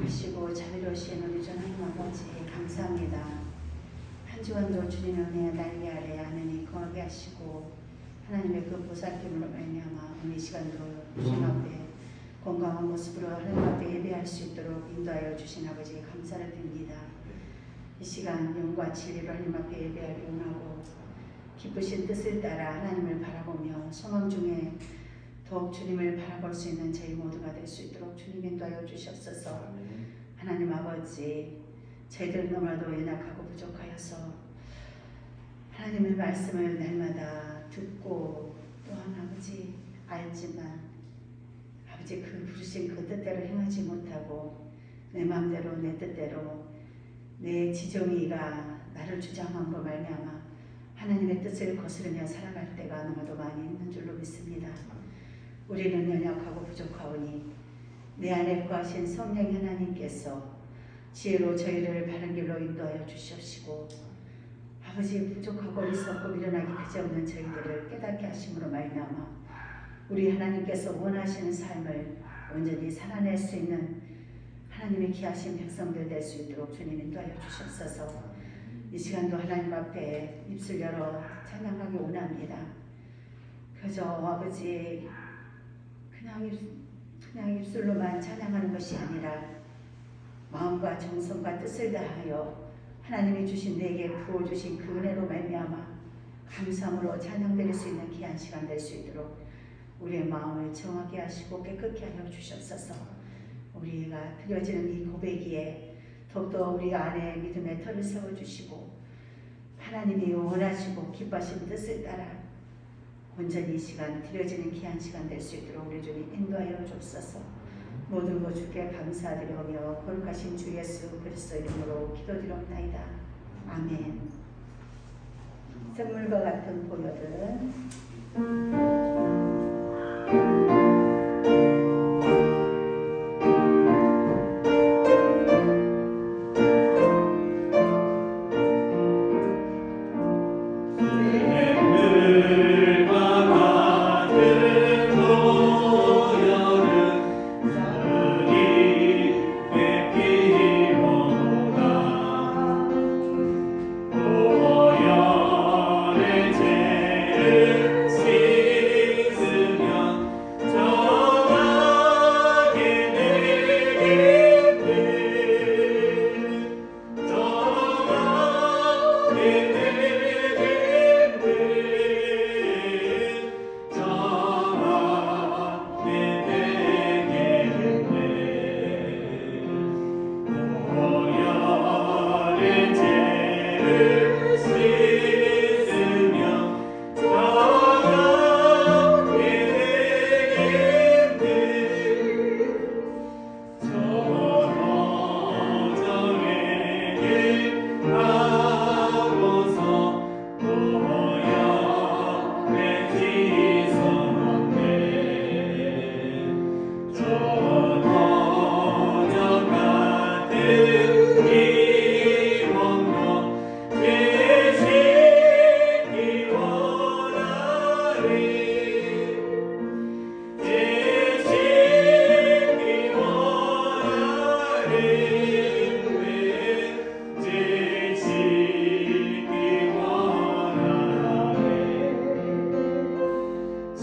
크시고 자비로우신 우리 주 하나님 아버지 감사합니다. 한 주간도 주님의 은혜와 날개 아래 하느님 거하게 하시고 하나님의 그 보살핌으로 말미암아 오늘 이 시간도 주님 앞에 건강한 모습으로 하나님 앞에 예배할 수 있도록 인도하여 주신 아버지께 감사를 드립니다. 이 시간 영과 진리로 하나님 앞에 예배하려 원하고 기쁘신 뜻을 따라 하나님을 바라보며 소망 중에 더욱 주님을 바라볼 수 있는 저희 모두가 될 수 있도록 주님 인도하여 주시옵소서. 하나님 아버지, 저희들 너무나도 연약하고 부족하여서 하나님의 말씀을 날마다 듣고 또한 아버지 알지만 아버지 그 부르신 그 뜻대로 행하지 못하고 내 마음대로 내 뜻대로 내 지정의가 나를 주장함으로 말미암아 하나님의 뜻을 거스르며 살아갈 때가 너무도 많이 있는 줄로 믿습니다. 우리는 연약하고 부족하오니 내 안에 거하신 성령 하나님께서 지혜로 저희를 바른 길로 인도하여 주시옵시고 아버지 부족하고 어리석고 미련하기 그지없는 저희들을 깨닫게 하심으로 말미암아 우리 하나님께서 원하시는 삶을 온전히 살아낼 수 있는 하나님의 귀하신 백성들 될 수 있도록 주님 인도하여 주시옵소서. 이 시간도 하나님 앞에 입술 열어 찬양하기 원합니다. 그저 아버지 그냥 입술로만 찬양하는 것이 아니라 마음과 정성과 뜻을 다하여 하나님이 주신 내게 부어주신 그 은혜로 말미암아 감사함으로 찬양드릴 수 있는 귀한 시간 될 수 있도록 우리의 마음을 정하게 하시고 깨끗게 하여 주시옵소서. 우리가 드려지는 이 고백이에 더욱더 우리 안에 믿음의 터를 세워주시고 하나님이 원하시고 기뻐하신 뜻을 따라 온전히 이 시간 드려지는 귀한 시간 될 수 있도록 우리 주님 인도하여 주옵소서. 모든 것 주께 감사드리며 거룩하신 주 예수 그리스도 이름으로 기도드리옵나이다. 아멘. 샘물과 같은 보혈은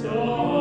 저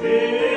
네.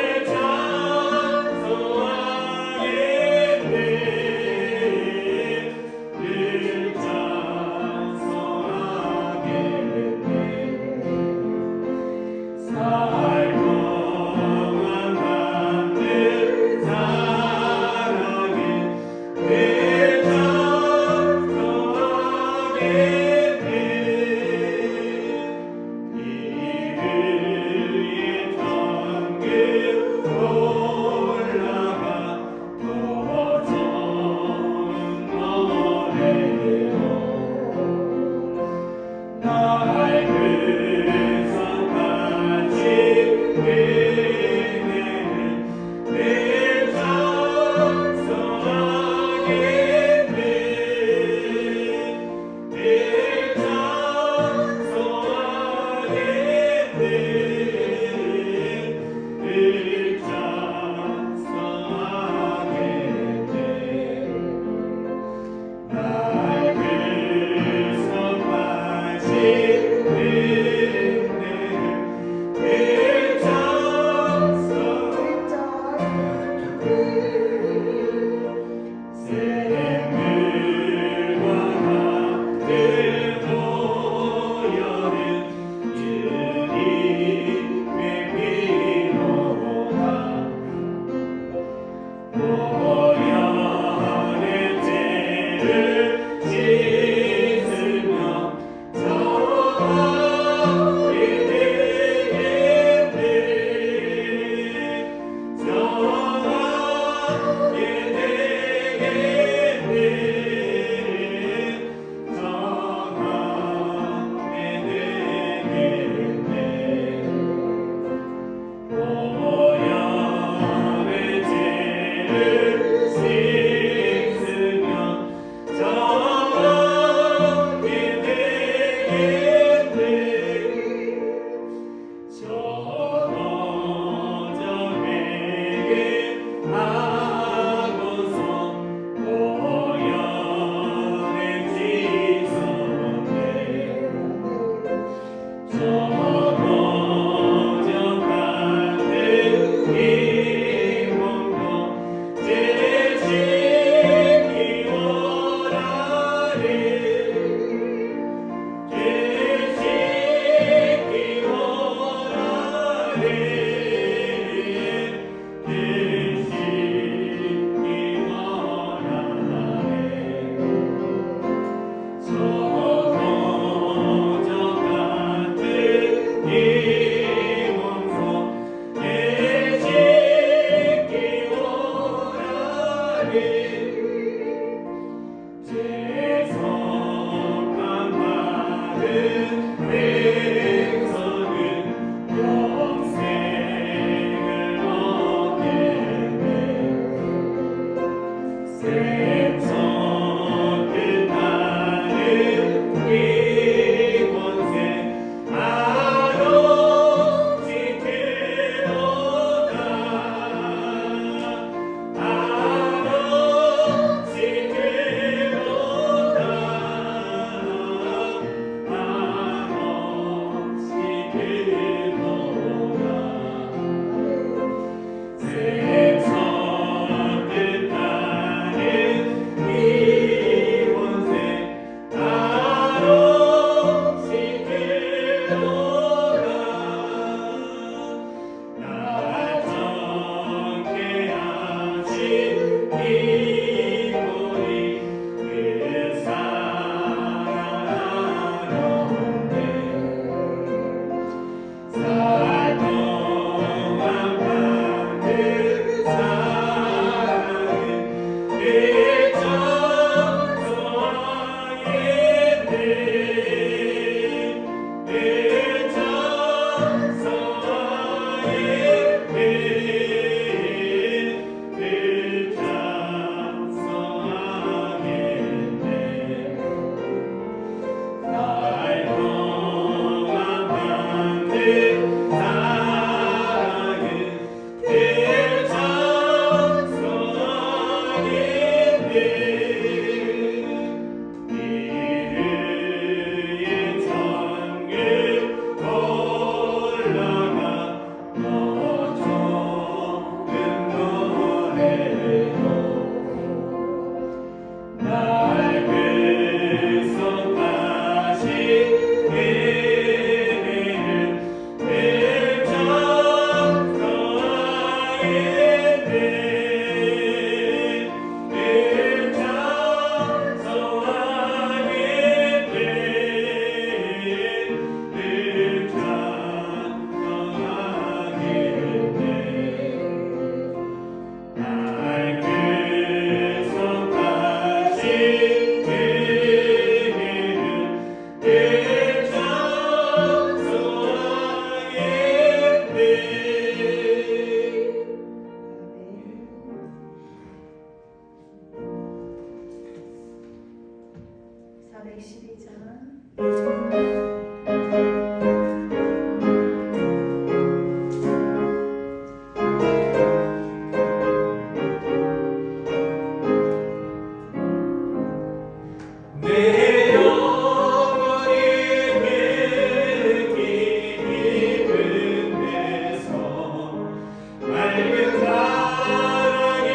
맑은 바람이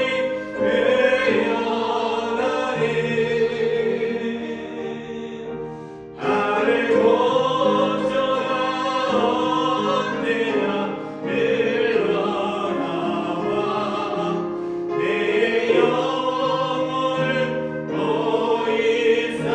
흘려나네 나를 고쳐라 언제나 흘러나와 내 영혼을 보이사네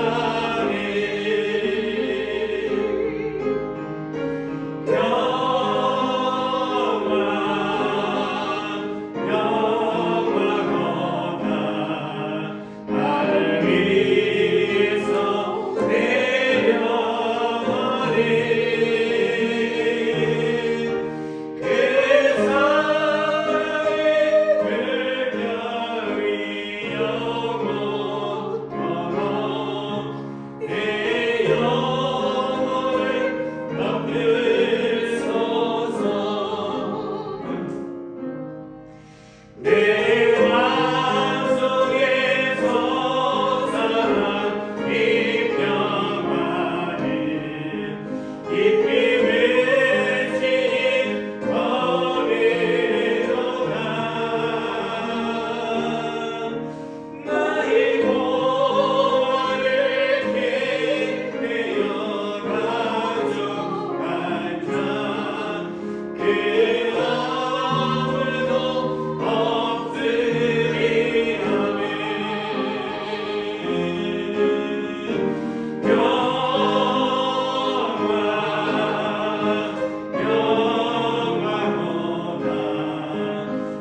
내 맘속에서 사랑 입명하니 깊이 맺힌 거리로가 나의 고아를 기대어 가져가자 그 아무도 엎드리라네 영광보다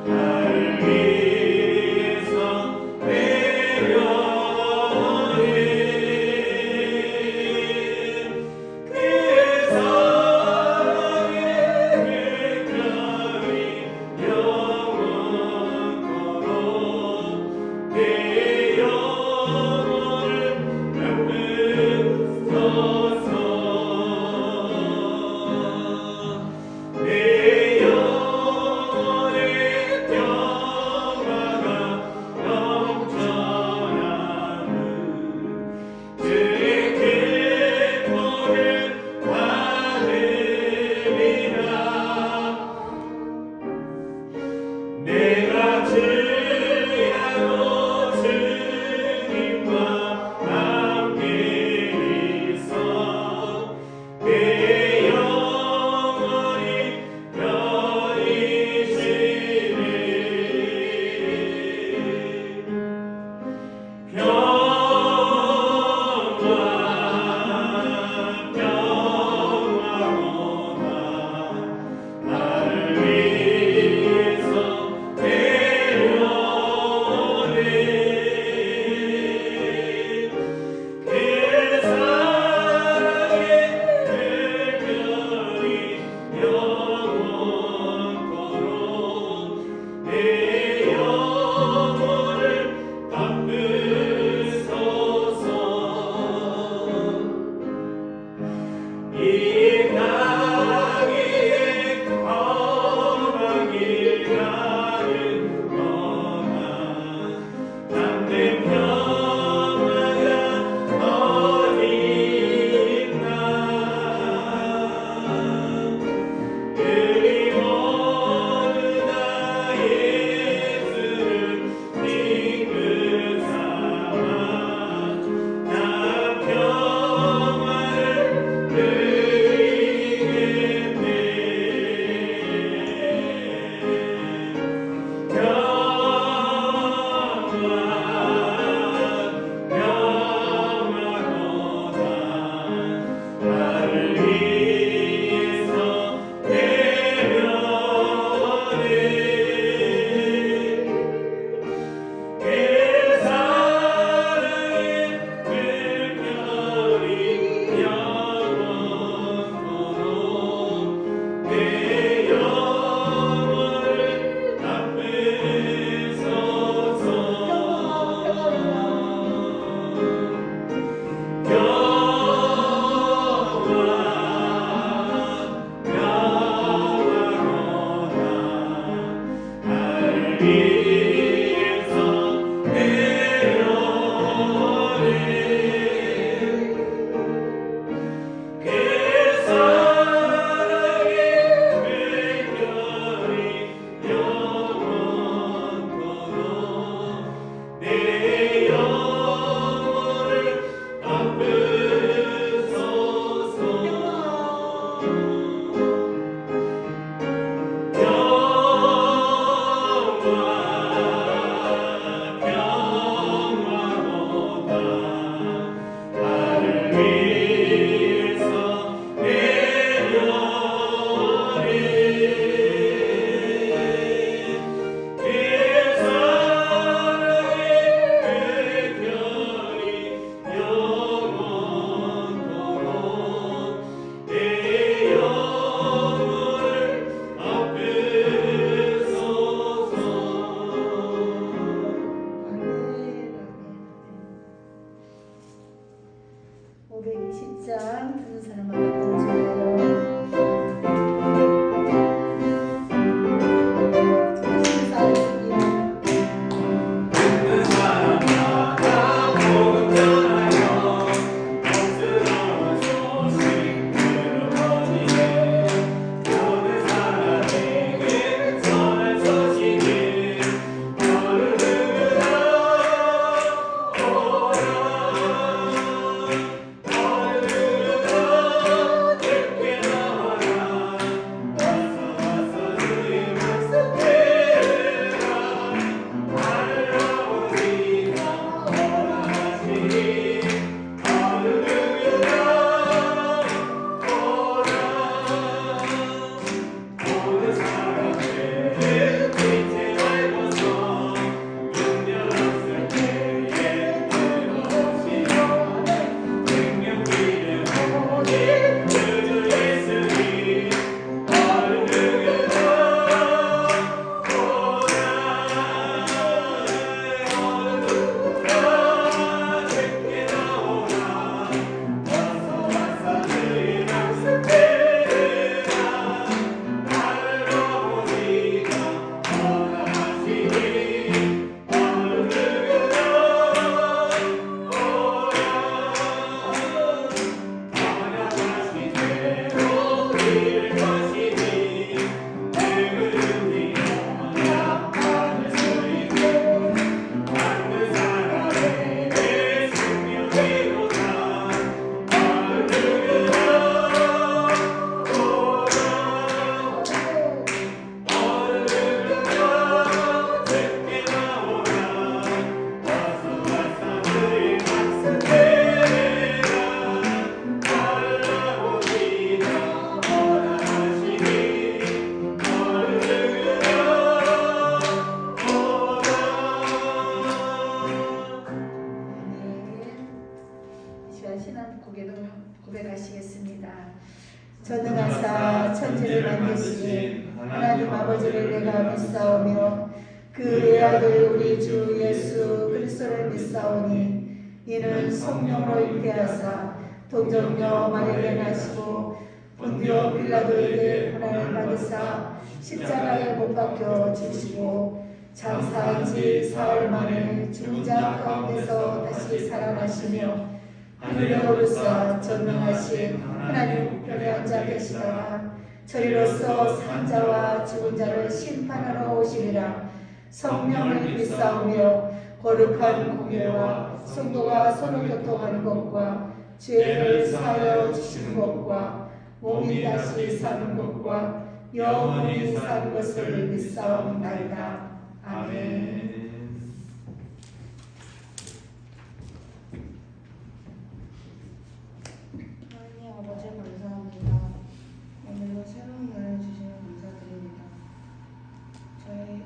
날 위해서 내려오니 그 사랑의 빛깔이 영원토록 내 영혼을 만들소서 내 영혼의 평화가 넘쳐나는 주의 기쁨을 받으리라 내가 주야로 주님과 함께 있어 내 영혼이 편히쉬리 평화보다 나를 위해서 믿사오며 그의 아들 우리 주 예수 그리스도를 믿사오니 이는 성령으로 잉태하사 동정녀 마리아에게 나시고 본디오 빌라도에게 고난을 받으사 십자가에 못 박혀 죽으시고 장사한 지 사흘 만에 죽은 자 가운데서 다시 살아나시며 하늘에 오르사 전능하신 하나님 우편에 앉아 계시다가 저리로서 산 자와 죽은 자를 심판하러 오시리라. 성령을 믿사오며 거룩한 공예와 성도가 서로 교통하는 것과 죄를 사하여 주시는 것과 몸이 다시 사는 것과 영원히 사는 것을 믿사옵나이다. 아멘. 하나님 아버지 감사합니다. 오늘도 새로운 날을 주시며 감사드립니다. 저희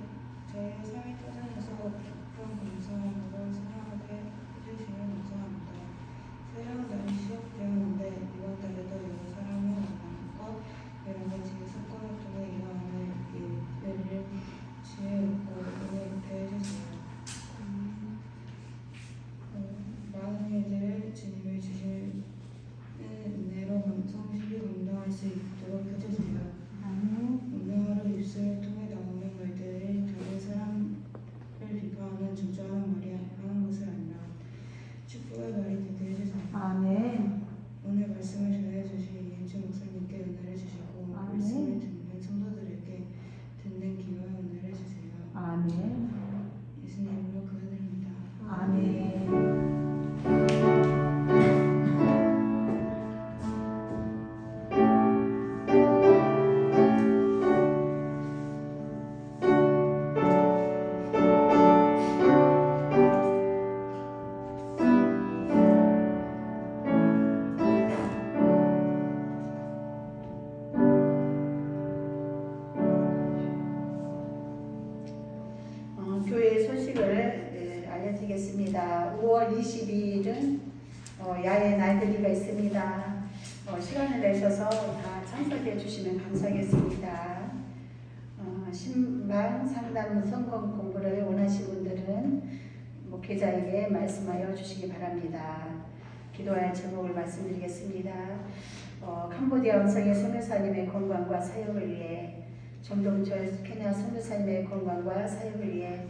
삶의 터전에서 깊은 감사함으로 생각하게 해주시며 감사합니다. 새로운 날이 시작되었는데 이번 달에도 여러 사람을 만나는 것, 여러 가지 사건을 통해 일어나는 일들을 지혜롭고 은혜롭게 해주세요. 많은 일들을 주님이 주실 은혜로 성실히 감당할 수 있도록 해주세요. 오늘 하루 입술을 통해 나오는 말들이 다른 사람을 비판하는 저주하는 말이 하는 것을 아니라 축복의 말이 되게 해주세요. 아멘. 오늘 말씀을 전해주신 이은주 목사님께 은혜를 주시고 말씀을 듣는 성도들에게 듣는 기회와 은혜를 주세요. 아멘. 예수님으로 기도드립니다. 아멘. 교회 소식을 알려드리겠습니다. 5월 22일은 야외 날들이가 있습니다. 시간을 내셔서 다 참석해 주시면 감사하겠습니다. 신방 상담 성공 공부를 원하시는 분들은 목회자에게 말씀하여 주시기 바랍니다. 기도할 제목을 말씀드리겠습니다. 캄보디아 원성의 선교사님의 건강과 사역을 위해 정동철 케냐 선교사님의 건강과 사역을 위해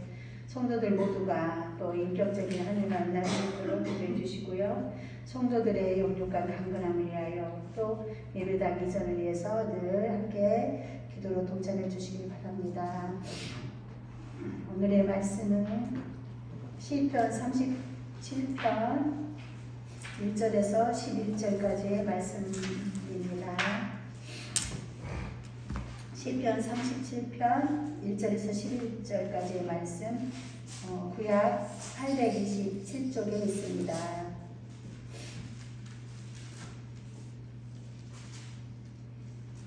성도들 모두가 또 인격적인 하나님을 만날 수 있도록 기도해 주시고요. 성도들의 영육과 강건함을 위하여 또 예배당 이전을 위해서 늘 함께 기도로 동참해 주시기 바랍니다. 오늘의 말씀은 시편 37편 1절에서 11절까지의 말씀입니다. 시편 37편 1절에서 11절까지의 말씀, 구약 827쪽에 있습니다.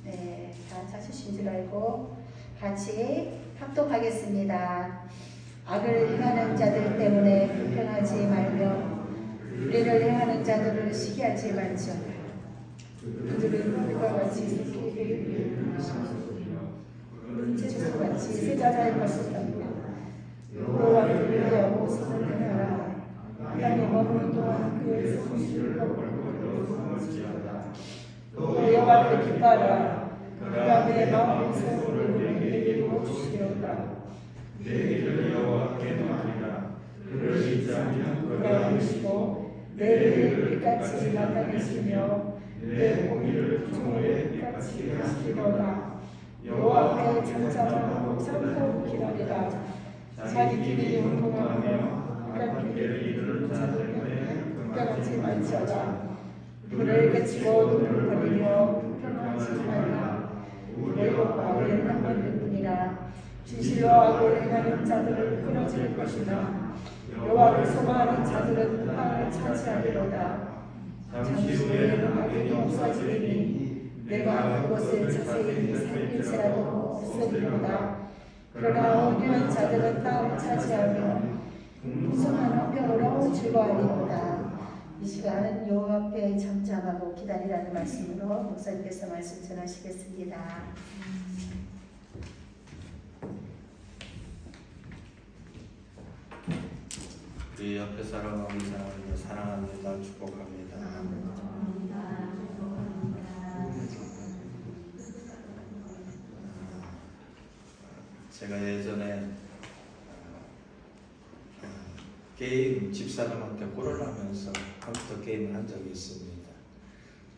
네, 다 찾으신 줄 알고 같이 합독하겠습니다. 악을 행하는 자들 때문에 불평하지 말며 우리를 행하는 자들을 시기하지 말지어다. 그들은 우리와 같이 새끼를 채소같이 세자자의 것을 담며 여호와를 위하여 손을 내놔라. 땅에 머무는 동안 그의 성실을 거두어지어다. 또 여호와를 기뻐하라. 그가 내 마음의 소원을 내게 주시리로다. 내 길을 여호와께 맡기라. 그를 잊지 않으면 그가 이루시고 내 일을 빛같이 나타내시며 내 공의를 종의 빛같이 하시리로다. 여호와 앞에 잠잠하고 참고 기다리라. 자기 길이 용통하며 그가 길을 이루는 자들 편에 불평하지 말지어다. 불을 그치고 눈을 버리며 불평하지 말라. 여호와가 한 번일 뿐이라. 진실로 악을 행하는 자들을 끊어질 것이나 여호와를 소망하는 자들은 땅을 차지하리로다. 잠시 후에는 악인이 없어지리니 내가 그것을 자세히 살필지라도 없으리로다. 그러나 온유한 자들은 땅을 차지하며 풍성한 화평으로 즐거워하리로다. 이 시간은 여호와 앞에 잠잠하고 기다리라는 말씀으로 목사님께서 말씀 전하시겠습니다. 우리 옆에 사람하고 이사합니다. 사랑합니다. 축복합니다. 제가 예전에 게임 집사람한테 혼을 하면서 컴퓨터 게임을 한 적이 있습니다.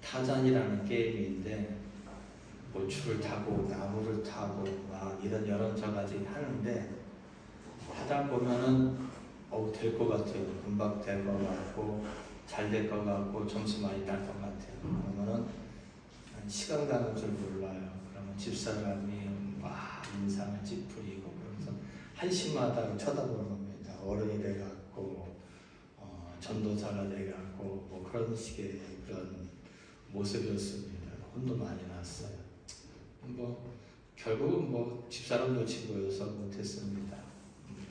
타잔이라는 게임인데 뭐 줄을 타고 나무를 타고 막 이런 여러 가지 하는데 하다 보면은 될 것 같아요. 금방 될 것 같고 잘 될 것 같고 점수 많이 딸 것 같아요. 그러면은 시간 가는 줄 몰라요. 그러면 집사람이 막 인상을 찌푸리고 그러면서 한심하다고 쳐다보는 겁니다. 어른이 돼갖고 전도사가 돼갖고 뭐 그런 식의 그런 모습이었습니다. 혼도 많이 났어요. 뭐 결국은 뭐 집사람 놓친 거여서 못했습니다.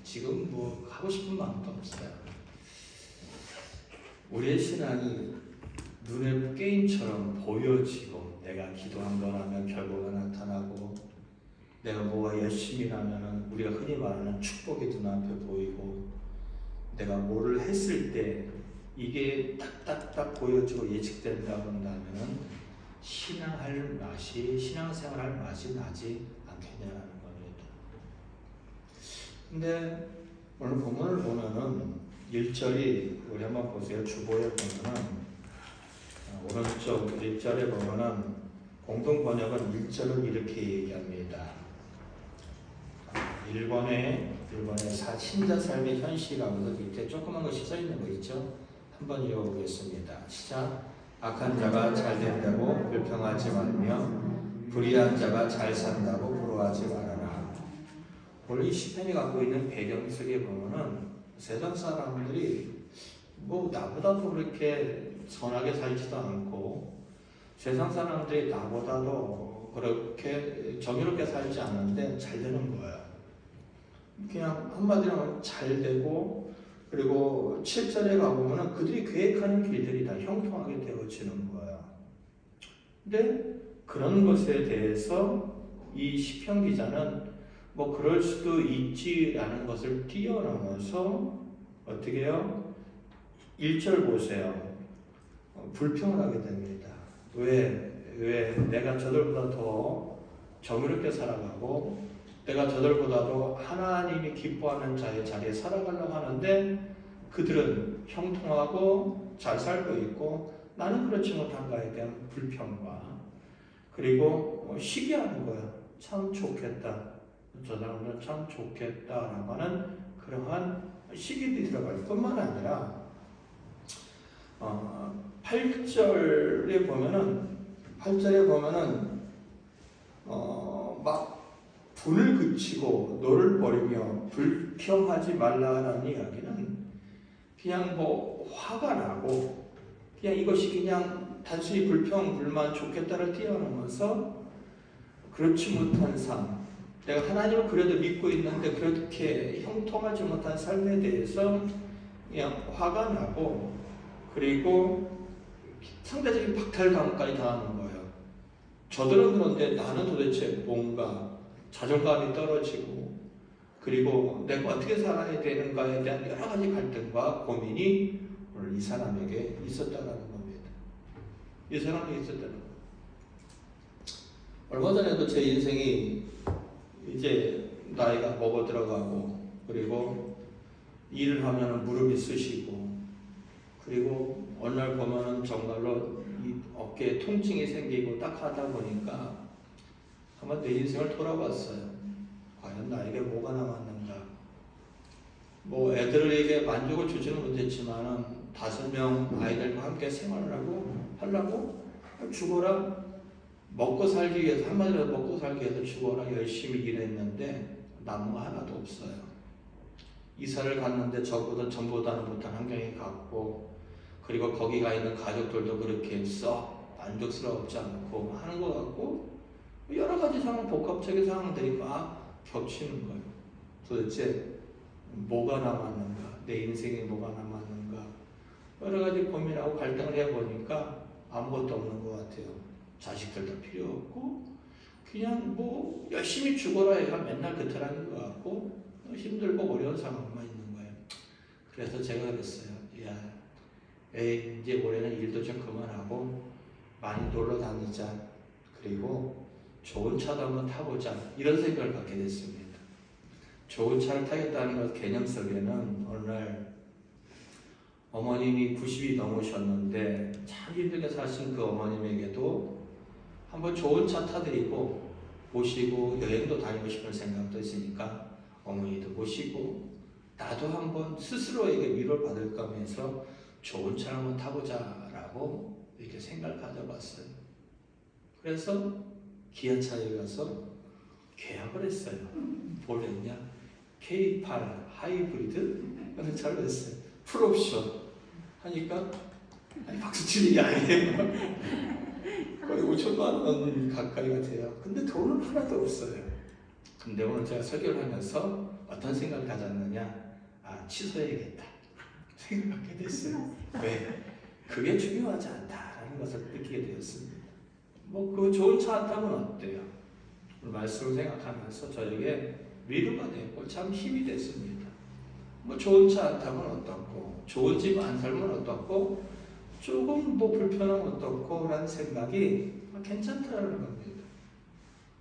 지금 뭐 하고 싶은 마음도 없어요. 우리의 신앙이 눈에 게임처럼 보여지고 내가 기도한 거라면 결과가 나타나고 내가 뭐가 열심히 하면은 우리가 흔히 말하는 축복이 눈앞에 보이고 내가 뭐를 했을 때 이게 딱딱딱 보여지고 예측된다고 한다면은 신앙생활할 맛이 나지 않겠냐라는 겁니다. 근데 오늘 본문을 보면은 1절이 우리 한번 보세요. 주보에 보면은 오른쪽 1절에 보면은 공동 번역은 1절은 이렇게 얘기합니다. 일본의 신자 삶의 현실하고 밑에 조그만 것이 써 있는 거 있죠? 한번 읽어보겠습니다. 시작. 악한 자가 잘 된다고 불평하지 말며 불의한 자가 잘 산다고 부러워하지 말아라. 원래 이 시편이 갖고 있는 배경 속에 보면은 세상 사람들이 뭐 나보다도 그렇게 선하게 살지도 않고 세상 사람들이 나보다도 그렇게 정의롭게 살지 않는데 잘 되는 거예요. 그냥 한마디로 하면 잘 되고 그리고 7절에 가보면 그들이 계획하는 길들이 다 형통하게 되어지는 거예요. 근데 그런 것에 대해서 이 시편 기자는 뭐 그럴 수도 있지라는 것을 뛰어넘어서 어떻게 해요? 1절 보세요. 불평을 하게 됩니다. 왜 내가 저들보다 더 정의롭게 살아가고 내가 저들보다도 하나님이 기뻐하는 자의 자리에 살아가려고 하는데 그들은 형통하고 잘 살고 있고 나는 그렇지 못한 거에 대한 불평과 그리고 시기하는 거야. 참 좋겠다. 저 사람들은 참 좋겠다라고 하는 그러한 시기들이 들어갈 뿐만 아니라 8절에 보면은 막 분을 그치고 너를 버리며 불평하지 말라라는 이야기는 그냥 뭐 화가 나고 그냥 이것이 그냥 단순히 불평, 불만, 좋겠다를 뛰어넘어서 그렇지 못한 삶, 내가 하나님을 그래도 믿고 있는데 그렇게 형통하지 못한 삶에 대해서 그냥 화가 나고 그리고 상대적인 박탈감까지 당하는 거예요. 저들은 그런데 나는 도대체 뭔가 자존감이 떨어지고 그리고 내가 어떻게 살아야 되는가에 대한 여러 가지 갈등과 고민이 오늘 이 사람에게 있었다는 겁니다. 이 사람이 있었다는 겁니다. 얼마 전에도 제 인생이 이제 나이가 먹어 들어가고 그리고 일을 하면 무릎이 쑤시고 그리고 어느 날 보면은 정말로 이 어깨에 통증이 생기고 딱 하다 보니까 한번 내 인생을 돌아봤어요. 과연 나에게 뭐가 남았는가? 뭐 애들에게 만족을 주지는 못했지만은 5명 아이들과 함께 생활을 하려고 죽어라 먹고 살기 위해서 한마디로 먹고 살기 위해서 죽어라 열심히 일했는데 남은 거 하나도 없어요. 이사를 갔는데 전보다는 못한 환경에 갔고 그리고 거기 가 있는 가족들도 그렇게 썩 만족스럽지 않고 하는 것 같고 여러 가지 상황, 복합적인 상황들이 막 겹치는 거예요. 도대체 뭐가 남았는가? 내 인생에 뭐가 남았는가? 여러 가지 고민하고 갈등을 해보니까 아무것도 없는 것 같아요. 자식들도 필요 없고 그냥 뭐 열심히 죽어라 해가 맨날 그태라는 것 같고 힘들고 어려운 상황만 있는 거예요. 그래서 제가 그랬어요. 야, 에이, 이제 올해는 일도 좀 그만하고 많이 놀러 다니자. 그리고 좋은 차도 한번 타보자. 이런 생각을 갖게 됐습니다. 좋은 차를 타겠다는 것 개념 속에는 어느 날 어머님이 90이 넘으셨는데 참 힘들게 사신 그 어머님에게도 한번 좋은 차 타드리고 모시고 여행도 다니고 싶은 생각도 있으니까 어머니도 모시고 나도 한번 스스로에게 위로를 받을 거면서 좋은 차를 한번 타보자라고 이렇게 생각을 가져봤어요. 그래서 기아차에 가서 계약을 했어요. 뭘 했냐? K8 하이브리드 그래서 잘 됐어요. 풀옵션 하니까 아니, 박수 치는 게 아니에요. 거의 5천만 원 가까이가 돼요. 근데 돈은 하나도 없어요. 근데 오늘 제가 설교를 하면서 어떤 생각을 가졌느냐? 아, 취소해야겠다 생각하게 됐어요. 왜? 그게 중요하지 않다라는 것을 느끼게 되었습니다. 뭐 그 좋은 차 안 타면 어때요? 오늘 말씀을 생각하면서 저에게 위로가 되고 참 힘이 됐습니다. 뭐 좋은 차 안 타면 어떻고, 좋은 집 안 살면 어떻고, 조금 뭐 불편하면 어떻고 라는 생각이 괜찮다라는 겁니다.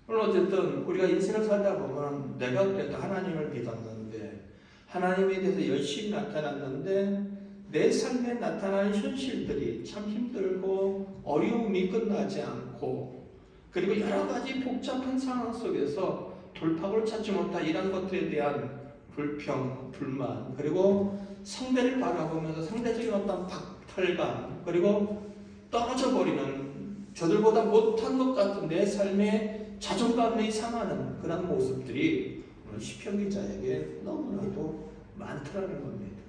물론 어쨌든 우리가 인생을 살다 보면 내가 그래도 하나님을 믿었는데 하나님에 대해서 열심히 나타났는데 내 삶에 나타나는 현실들이 참 힘들고 어려움이 끝나지 않고 그리고 여러 가지 복잡한 상황 속에서 돌파구를 찾지 못한 이런 것들에 대한 불평, 불만 그리고 상대를 바라보면서 상대적인 어떤 박탈감 그리고 떨어져 버리는 저들보다 못한 것 같은 내 삶의 자존감이 상하는 그런 모습들이 오늘 시편 기자에게 너무나도 많더라는 겁니다.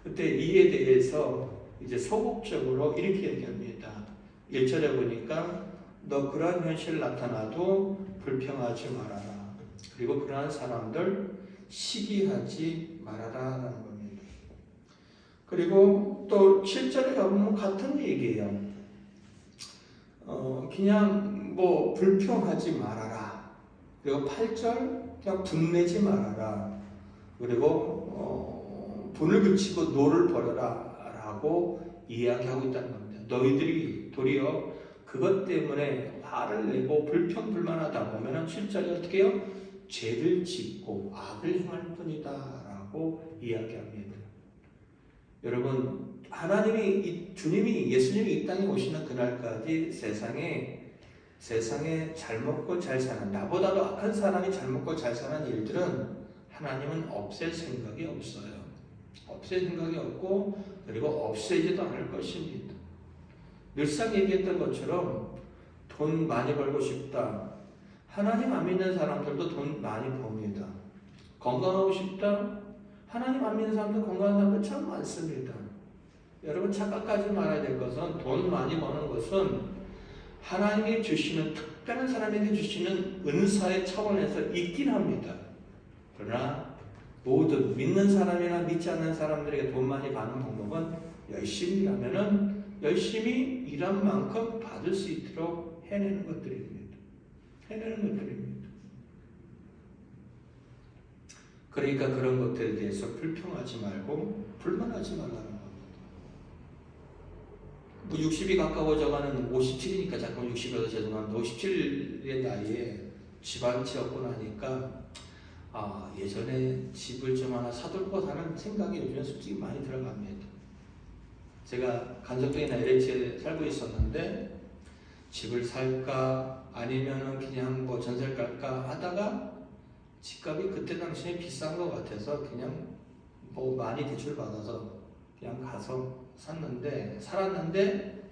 그때 이에 대해서 이제 소극적으로 이렇게 얘기합니다. 1절에 보니까 너 그러한 현실 나타나도 불평하지 말아라. 그리고 그러한 사람들 시기하지 말아라라는 겁니다. 그리고 또 7절에 가보면 같은 얘기예요. 그냥 뭐 불평하지 말아라. 그리고 8절 그냥 분내지 말아라. 그리고 분을 그치고 노를 버려라 라고 이야기하고 있다는 겁니다. 너희들이 도리어 그것 때문에 화를 내고 불평불만하다 보면 7절이 어떻게 해요? 죄를 짓고 악을 행할 뿐이다 라고 이야기합니다. 여러분 하나님이 주님이 예수님이 이 땅에 오시는 그날까지 세상에 잘 먹고 잘 사는 나보다도 악한 사람이 잘 먹고 잘 사는 일들은 하나님은 없앨 생각이 없어요. 없앨 생각이 없고 그리고 없애지도 않을 것입니다. 늘상 얘기했던 것처럼 돈 많이 벌고 싶다. 하나님 안 믿는 사람들도 돈 많이 법니다. 건강하고 싶다. 하나님 안 믿는 사람들 건강한 사람들 참 많습니다. 여러분 착각하지 말아야 될 것은 돈 많이 버는 것은 하나님이 주시는 특별한 사람에게 주시는 은사의 차원에서 있긴 합니다. 그러나 모든 믿는 사람이나 믿지 않는 사람들에게 돈 많이 받는 방법은 열심히 일하면은 열심히 일한 만큼 받을 수 있도록 해내는 것들입니다. 그러니까 그런 것들에 대해서 불평하지 말고 불만하지 말라는 겁니다. 뭐 60이 가까워져가는 57이니까 잠깐 60이라서 죄송합니다. 57의 나이에 집 한 채 얻고 나니까 예전에 집을 좀 하나 사둘 것 하는 생각이 요즘에 솔직히 많이 들어갑니다. 제가 간석동이나 LH에 살고 있었는데 집을 살까 아니면은 그냥 뭐 전세를 갈까 하다가 집값이 그때 당시에 비싼 것 같아서 그냥 뭐 많이 대출 받아서 그냥 가서 살았는데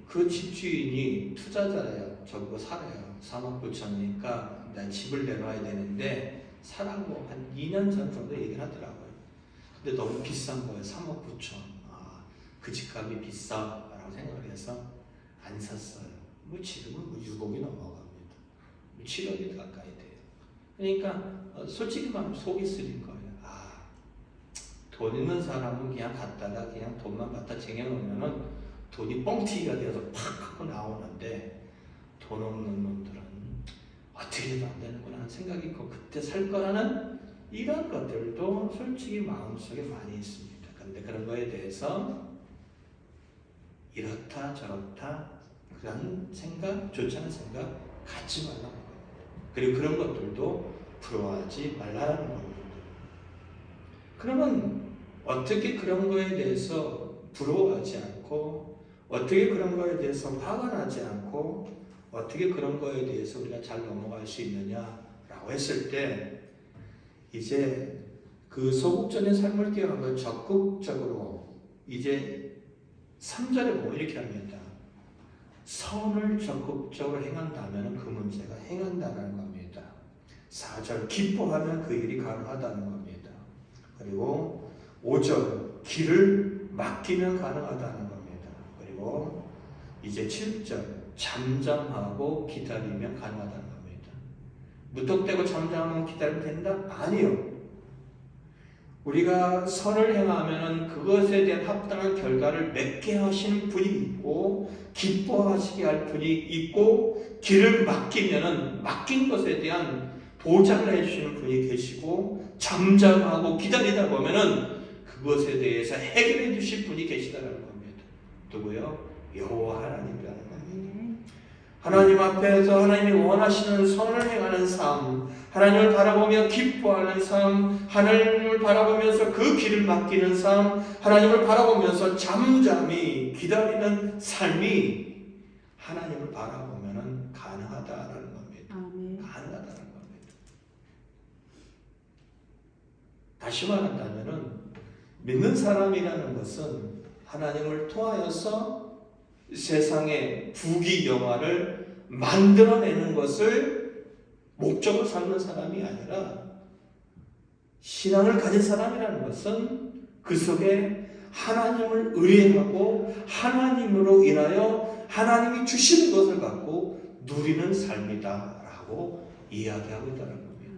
그 집주인이 투자자예요. 저거 살아요. 49,000이니까 나 집을 내놔야 되는데 사라고 한 2년 전 정도 얘기를 하더라고요. 근데 너무 비싼 거예요. 39,000. 그 집값이 비싸라고 생각을 해서 안 샀어요. 뭐 지금은 뭐 6억이 넘어갑니다. 7억이 가까이 돼요. 그러니까 솔직히 말하면 속이 쓰린 거예요. 돈 있는 사람은 그냥 갖다가 그냥 돈만 갖다 쟁여놓으면은 돈이 뻥튀기가 되어서 팍 하고 나오는데 돈 없는 놈들은 어떻게 해도 안 되는구나 하는 생각이 있고 그때 살 거라는 이런 것들도 솔직히 마음속에 많이 있습니다. 그런데 그런 거에 대해서 이렇다 저렇다 그런 생각, 좋지 않은 생각 갖지 말라는 겁니다. 그리고 그런 것들도 부러워하지 말라는 겁니다. 그러면 어떻게 그런 거에 대해서 부러워하지 않고 어떻게 그런 거에 대해서 화가 나지 않고 어떻게 그런 거에 대해서 우리가 잘 넘어갈 수 있느냐라고 했을 때 이제 그 소극적인 삶을 뛰어넘어 적극적으로 이제 3절에 보면 이렇게 합니다. 선을 적극적으로 행한다면 그 문제가 행한다는 겁니다. 4절 기뻐하면 그 일이 가능하다는 겁니다. 그리고 5절 길을 맡기면 가능하다는 겁니다. 그리고 이제 7절 잠잠하고 기다리면 가능하다는 겁니다. 무턱대고 잠잠하면 기다리면 된다? 아니요. 우리가 선을 행하면 그것에 대한 합당한 결과를 맺게 하시는 분이 있고 기뻐하시게 할 분이 있고 길을 맡기면 맡긴 것에 대한 보장을 해주시는 분이 계시고 잠잠하고 기다리다 보면 그것에 대해서 해결해 주실 분이 계시다는 겁니다. 누구요? 여호와 하나님이라는 겁니다. 하나님 앞에서 하나님이 원하시는 선을 행하는 삶, 하나님을 바라보며 기뻐하는 삶, 하나님을 바라보면서 그 길을 맡기는 삶, 하나님을 바라보면서 잠잠히 기다리는 삶이 하나님을 바라보면 가능하다는 겁니다. 가능하다는 겁니다. 다시 말한다면 믿는 사람이라는 것은 하나님을 통하여서 세상의 부귀영화를 만들어내는 것을 목적으로 삼는 사람이 아니라 신앙을 가진 사람이라는 것은 그 속에 하나님을 의뢰하고 하나님으로 인하여 하나님이 주시는 것을 갖고 누리는 삶이다 라고 이야기하고 있다는 겁니다.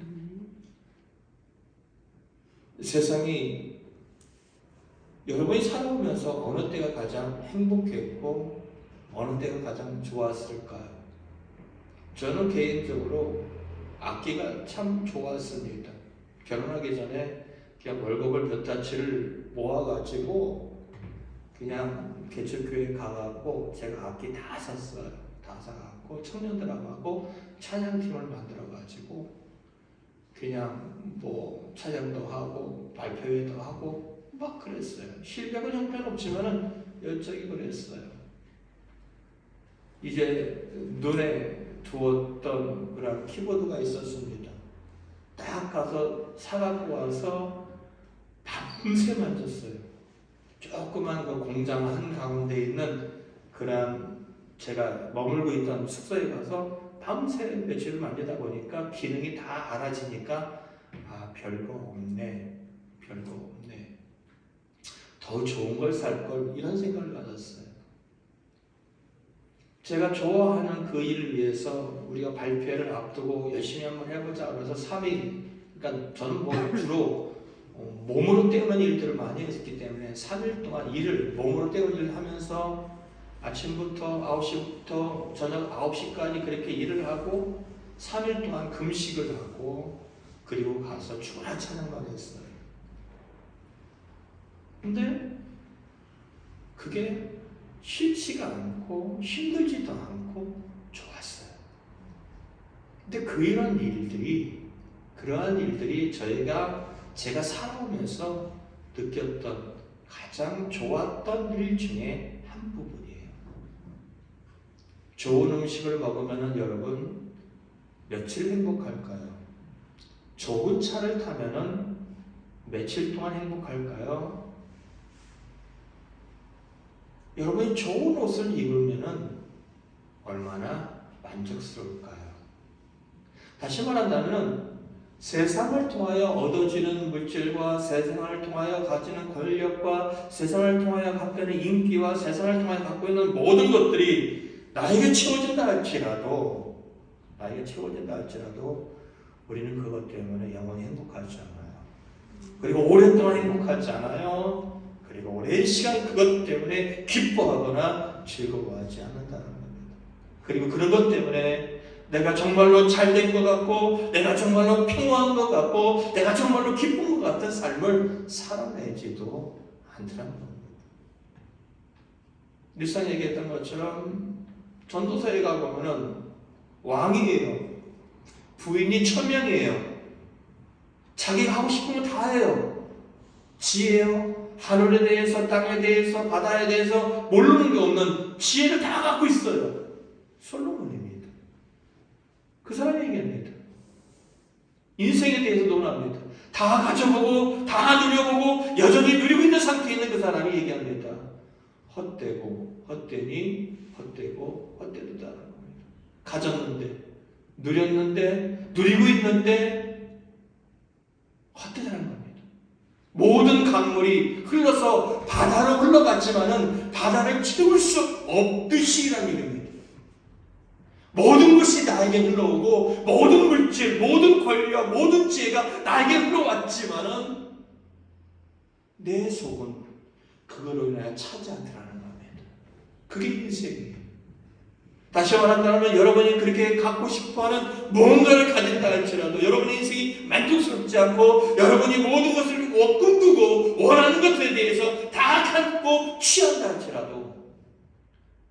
세상이 여러분이 살아오면서 어느 때가 가장 행복했고 어느 때가 가장 좋았을까요? 저는 개인적으로 악기가 참 좋았습니다. 결혼하기 전에 그냥 월급을 몇 다치를 모아가지고 그냥 개척교회 가갖고 제가 악기 다 샀어요. 다 사갖고 청년들하고 찬양팀을 만들어가지고 그냥 뭐 찬양도 하고 발표회도 하고 막 그랬어요. 실력은 형편없지만은 열정이 그랬어요. 이제 눈에 두었던 그런 키보드가 있었습니다. 딱 가서 사갖고 와서 밤새 만졌어요. 조그만 그 공장 한가운데 있는 그런 제가 머물고 있던 숙소에 가서 밤새 며칠을 만지다 보니까 기능이 다 알아지니까 아 별거 없네. 더 좋은 걸 살 걸 이런 생각을 가졌어요. 제가 좋아하는 그 일을 위해서 우리가 발표회를 앞두고 열심히 한번 해보자 그래서 3일 그러니까 저는 뭐 주로 몸으로 때우는 일들을 많이 했기 때문에 3일 동안 몸으로 때우는 일을 하면서 아침부터 9시부터 저녁 9시까지 그렇게 일을 하고 3일 동안 금식을 하고 그리고 가서 주말 찬양만 했어요. 근데 그게 싫지가 않고 힘들지도 않고 좋았어요. 근데 그러한 일들이 제가 살아오면서 느꼈던 가장 좋았던 일 중에 한 부분이에요. 좋은 음식을 먹으면 여러분 며칠 행복할까요? 좋은 차를 타면 며칠 동안 행복할까요? 여러분이 좋은 옷을 입으면 얼마나 만족스러울까요? 다시 말한다면 세상을 통하여 얻어지는 물질과 세상을 통하여 가지는 권력과 세상을 통하여 갖고 있는 인기와 세상을 통하여 갖고 있는 모든 것들이 나에게 채워진다 할지라도 우리는 그것 때문에 영원히 행복하지 않아요. 그리고 오랫동안 행복하지 않아요. 그리고 오랜 시간 그것 때문에 기뻐하거나 즐거워하지 않는다는 겁니다. 그리고 그런 것 때문에 내가 정말로 잘된 것 같고 내가 정말로 평화한 것 같고 내가 정말로 기쁜 것 같은 삶을 살아내지도 않더라는 겁니다. 일상 얘기했던 것처럼 전도서에 가보면은 왕이에요. 부인이 1000명이에요. 자기가 하고 싶은 거 다 해요. 지혜요. 하늘에 대해서 땅에 대해서 바다에 대해서 모르는 게 없는 지혜를 다 갖고 있어요. 솔로몬입니다. 그 사람이 얘기합니다. 인생에 대해서 논합니다. 다 가져보고 다 누려보고 여전히 누리고 있는 상태에 있는 그 사람이 얘기합니다. 헛되고 헛되니 헛되고 헛되도다라는 겁니다. 가졌는데 누렸는데 누리고 있는데 헛되다는 겁니다. 모든 강물이 흘러서 바다로 흘러갔지만은 바다를 채울 수 없듯이라는 얘기입니다. 모든 것이 나에게 흘러오고 모든 물질, 모든 권력, 모든 지혜가 나에게 흘러왔지만은 내 속은 그거로 인하여 차지 않더라는 겁니다. 그게 인생이에요. 다시 말한다면 여러분이 그렇게 갖고 싶어하는 무언가를 가진다 할지라도 여러분의 인생이 만족스럽지 않고 여러분이 모든 것을 꿈꾸고 원하는 것에 대해서 다 갖고 취한다 할지라도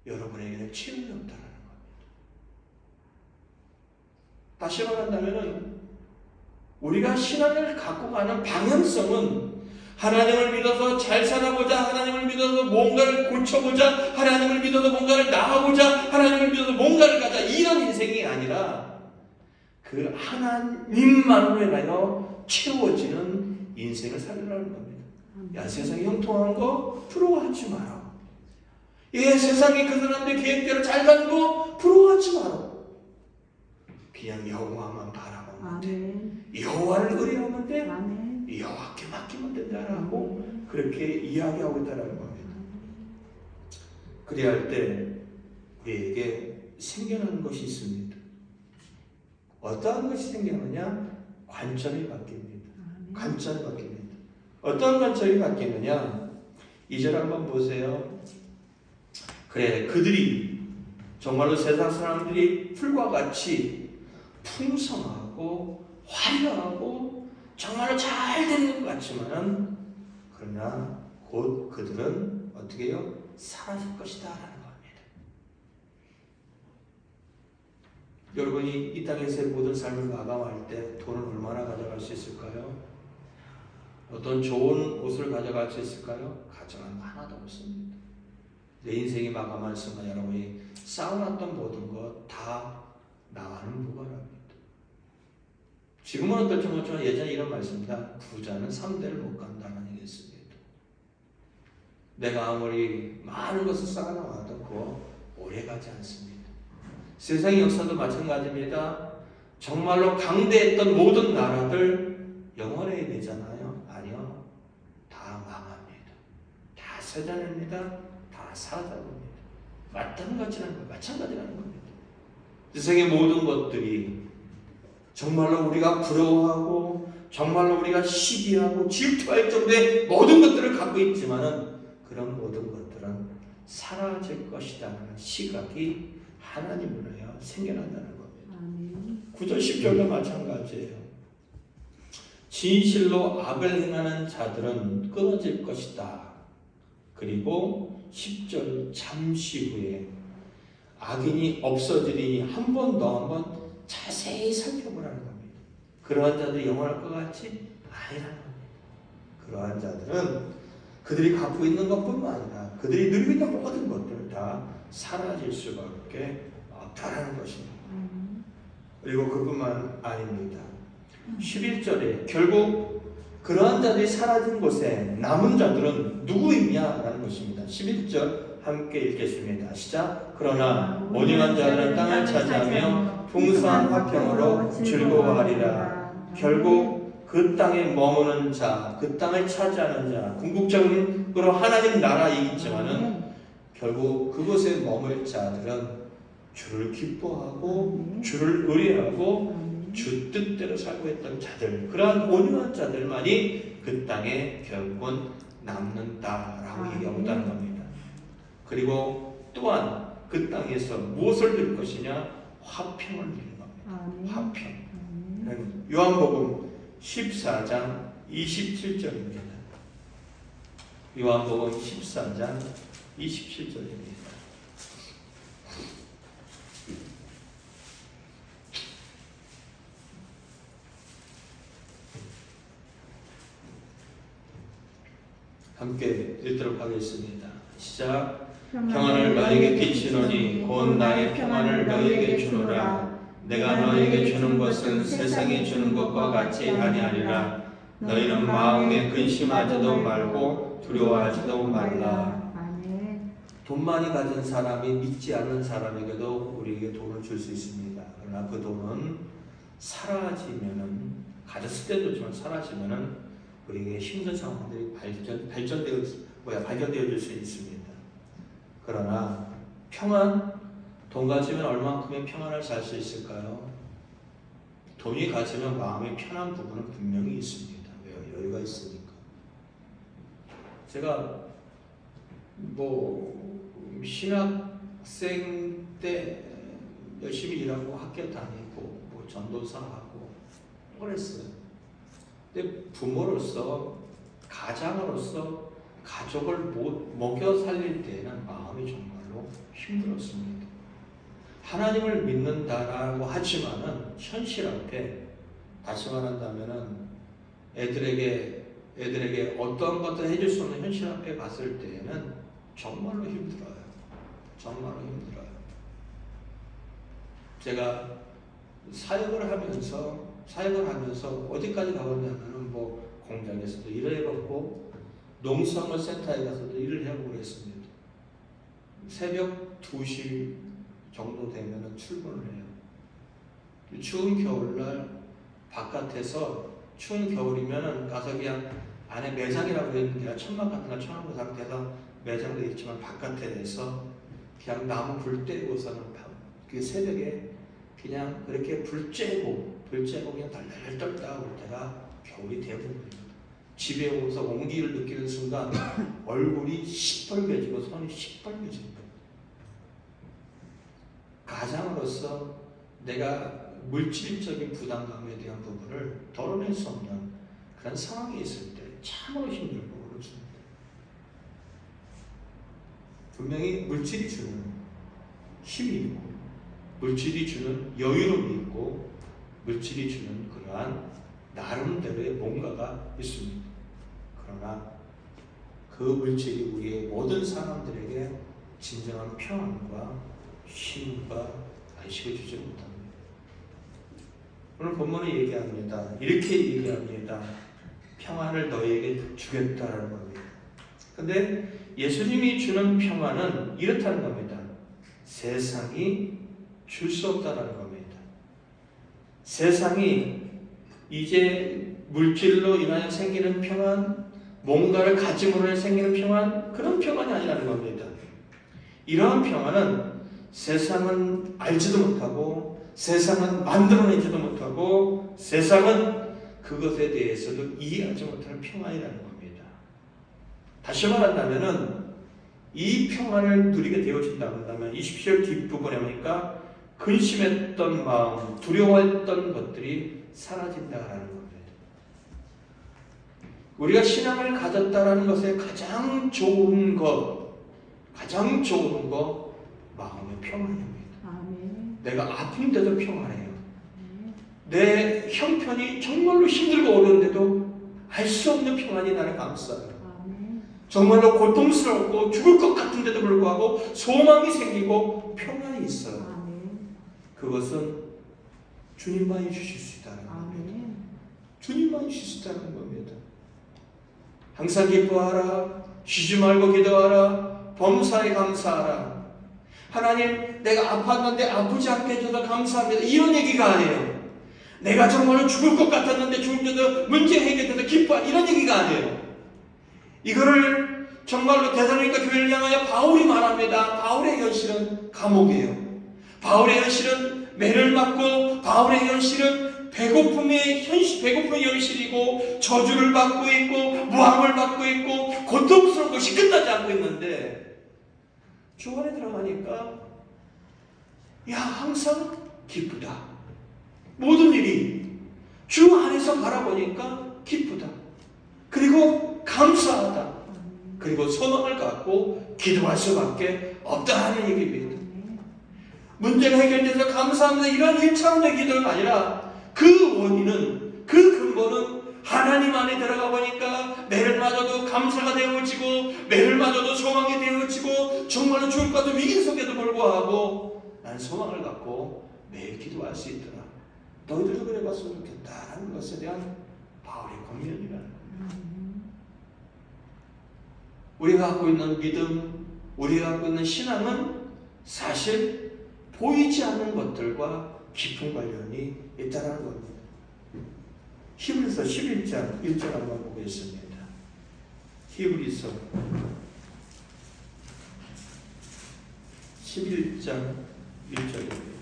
여러분에게는 채움이 없다는 겁니다. 다시 말한다면 우리가 신앙을 갖고 가는 방향성은 하나님을 믿어서 잘 살아보자, 하나님을 믿어서 뭔가를 고쳐보자, 하나님을 믿어서 뭔가를 나아보자, 하나님을 믿어서 뭔가를 가자, 이런 인생이 아니라 그 하나님만으로 인하여 채워지는 인생을 살려라는 겁니다. 야, 세상이 형통한 거 부러워하지 마라. 예, 세상이 그 사람들 계획대로 잘 가는 거 부러워하지 마라. 그냥 여호와만 바라보면 돼. 여호와를 의뢰하면 돼. 여호와께 맡기면 된다라고 그렇게 이야기하고 있다는 겁니다. 그래야 할 때 우리에게 생겨나는 것이 있습니다. 어떠한 것이 생겨나냐? 관점이 바뀝니다. 관점이 바뀝니다. 어떤 관점이 바뀌느냐? 2절 한번 보세요. 그래, 그들이 정말로 세상 사람들이 풀과 같이 풍성하고 화려하고 정말로 잘 되는 것 같지만은 그러나 곧 그들은 어떻게 해요? 사라질 것이다 라는 겁니다. 여러분이 이 땅에서의 모든 삶을 마감할 때 돈을 얼마나 가져갈 수 있을까요? 어떤 좋은 옷을 가져갈 수 있을까요? 가져가는 거 하나도 없습니다. 내 인생이 마감할 순간 여러분이 쌓아놨던 모든 것 다 나가는 무관합니다. 지금은 어떨지 모르지만 예전에 이런 말씀입니다. 부자는 3대를 못 간다는 얘기였습니다. 내가 아무리 많은 것을 쌓아놔도 그거 오래가지 않습니다. 세상의 역사도 마찬가지입니다. 정말로 강대했던 모든 나라들 영원해야 되잖아요. 아니요. 다 망합니다. 다 쇠잔입니다. 다 사라져버립니다. 마찬가지라는 겁니다. 세상의 모든 것들이 정말로 우리가 부러워하고 정말로 우리가 시기하고 질투할 정도의 모든 것들을 갖고 있지만은 그런 모든 것들은 사라질 것이라는 시각이 하나님으로 하여 생겨난다는 겁니다. 9절 10절도 마찬가지예요. 진실로 악을 행하는 자들은 끊어질 것이다. 그리고 10절 잠시 후에 악인이 없어지리니 한 번 더 자세히 살펴보라는 겁니다. 그러한 자들이 영원할 것 같지? 아니라는 겁니다. 그러한 자들은 그들이 갖고 있는 것뿐만 아니라 그들이 누리고 있는 모든 것들 다 사라질 수밖에 없다는 것입니다. 그리고 그뿐만 아닙니다. 11절에 결국 그러한 자들이 사라진 곳에 남은 자들은 누구이냐라는 것입니다. 11절 함께 읽겠습니다. 시작. 그러나 온유한 자들은 땅을 차지하며 풍성한 화평으로 즐거워하리라. 결국 그 땅에 머무는 자, 그 땅을 차지하는 자, 궁극적으로 하나님 나라이겠지만은 결국 그곳에 머물 자들은 주를 기뻐하고 주를 의뢰하고 주 뜻대로 살고 있던 자들, 그러한 온유한 자들만이 그 땅에 결국은 남는다라고 얘기하고 있다는 겁니다. 그리고 또한 그 땅에서 무엇을 누릴 것이냐? 화평을 누리는 겁니다. 아멘. 화평. 아멘. 요한복음 14장 27절입니다. 요한복음 14장 27절입니다. 함께 읽도록 하겠습니다. 시작. 평안을 너희에게 끼치노니 곧 나의 평안을 너희에게 주노라. 내가 너희에게 주는 것은 세상이 주는 것과 같이 아니하리라. 너희는 마음에 근심하지도 말고 두려워하지도 말라. 아멘. 돈 많이 가진 사람이 믿지 않는 사람에게도 우리에게 돈을 줄 수 있습니다. 그러나 그 돈은 사라지면은, 가졌을 때도 좋지만 사라지면은 우리에게 힘든 상황들이 발견되어질 수 있습니다. 그러나 평안, 돈 가지면 얼만큼의 평안을 살 수 있을까요? 돈이 가지면 마음이 편한 부분은 분명히 있습니다. 왜요? 여유가 있으니까. 제가 신학생 때 열심히 일하고 학교 다니고 전도사하고 그랬어요. 근데 부모로서, 가장으로서 가족을 먹여 살릴 때에는 마음이 정말로 힘들었습니다. 하나님을 믿는다라고 하지만은 현실 앞에, 다시 말한다면은 애들에게 어떠한 것도 해줄 수 없는 현실 앞에 갔을 때에는 정말로 힘들어요. 정말로 힘들어요. 제가 사역을 하면서 어디까지 가봤냐면은 공장에서도 일을 해봤고 농수산물 센터에 가서도 일을 해보고 그랬습니다. 새벽 2시 정도 되면은 출근을 해요. 추운 겨울날 바깥에서, 추운 겨울이면은 가서 그냥 안에 매장이라고 있는 게 천막 같은 거 쳐놓은 상태에서 매장도 있지만 바깥에 내서 그냥 나무 불 떼고서는 그 새벽에 그냥 그렇게 불 쬐고 그냥 달달 떨다 올 때가 겨울이 대부분입니다. 집에 오면서 온기를 느끼는 순간 얼굴이 시뻘개지고 손이 시뻘개집니다. 가장으로서 내가 물질적인 부담감에 대한 부분을 덜어낼 수 없는 그런 상황에 있을 때 참으로 힘들고 어렵습니다. 분명히 물질이 주는 힘이 있고, 물질이 주는 여유로움이 있고, 물질이 주는 그러한 나름대로의 뭔가가 있습니다. 그러나 그 물질이 우리의 모든 사람들에게 진정한 평안과 쉼과 안식을 주지 못합니다. 오늘 본문은 얘기합니다. 이렇게 얘기합니다. 평안을 너희에게 주겠다라는 겁니다. 근데 예수님이 주는 평안은 이렇다는 겁니다. 세상이 줄 수 없다는 겁니다. 세상이 이제 물질로 인하여 생기는 평안, 뭔가를 가짐으로 생기는 평안, 그런 평안이 아니라는 겁니다. 이러한 평안은 세상은 알지도 못하고, 세상은 만들어내지도 못하고, 세상은 그것에 대해서도 이해하지 못하는 평안이라는 겁니다. 다시 말한다면은 이 평안을 누리게 되어진다고 한다면 20절 뒷부분에 보니까 근심했던 마음, 두려워했던 것들이 사라진다라는 겁니다. 우리가 신앙을 가졌다라는 것의 가장 좋은 것, 마음의 평안입니다. 아멘. 내가 아픈데도 평안해요. 내 형편이 정말로 힘들고 어려운데도 알 수 없는 평안이 나를 감싸요. 아멘. 정말로 고통스럽고 죽을 것 같은데도 불구하고 소망이 생기고 평안이 있어요. 아멘. 그것은 주님만이 주실 수 있다는 겁니다. 아멘. 주님만이 주실 수 있다는 겁니다. 항상 기뻐하라. 쉬지 말고 기도하라. 범사에 감사하라. 하나님, 내가 아팠는데 아프지 않게 해줘서 감사합니다. 이런 얘기가 아니에요. 내가 정말로 죽을 것 같았는데 죽는데도 문제 해결돼서 기뻐하라. 이런 얘기가 아니에요. 이거를 정말로 데살로니가 교회를 향하여 바울이 말합니다. 바울의 현실은 감옥이에요. 바울의 현실은 매를 맞고, 바울의 현실은 배고픔의 현실이고, 저주를 받고 있고, 모함을 받고 있고, 고통스러운 것이 끝나지 않고 있는데, 주 안에 들어가니까 항상 기쁘다. 모든 일이 주 안에서 바라보니까 기쁘다. 그리고 감사하다. 그리고 소망을 갖고 기도할 수밖에 없다는 얘기입니다. 문제가 해결돼서 감사합니다. 이런 1차원의 기도가 아니라 그 원인은, 그 근본은 하나님 안에 들어가 보니까 매일마저도 감사가 되어지고 매일마저도 소망이 되어지고 정말로 죽을 것 같은 위기 속에도 불구하고 난 소망을 갖고 매일 기도할 수 있더라. 너희들도 그래 봤으면 좋겠다는 것에 대한 바울의 권면이라는 겁니다. 우리가 갖고 있는 믿음, 우리가 갖고 있는 신앙은 사실 보이지 않는 것들과 깊은 관련이 있다는 겁니다. 히브리서 11장 1절 한번 보겠습니다. 히브리서 11장 1절입니다.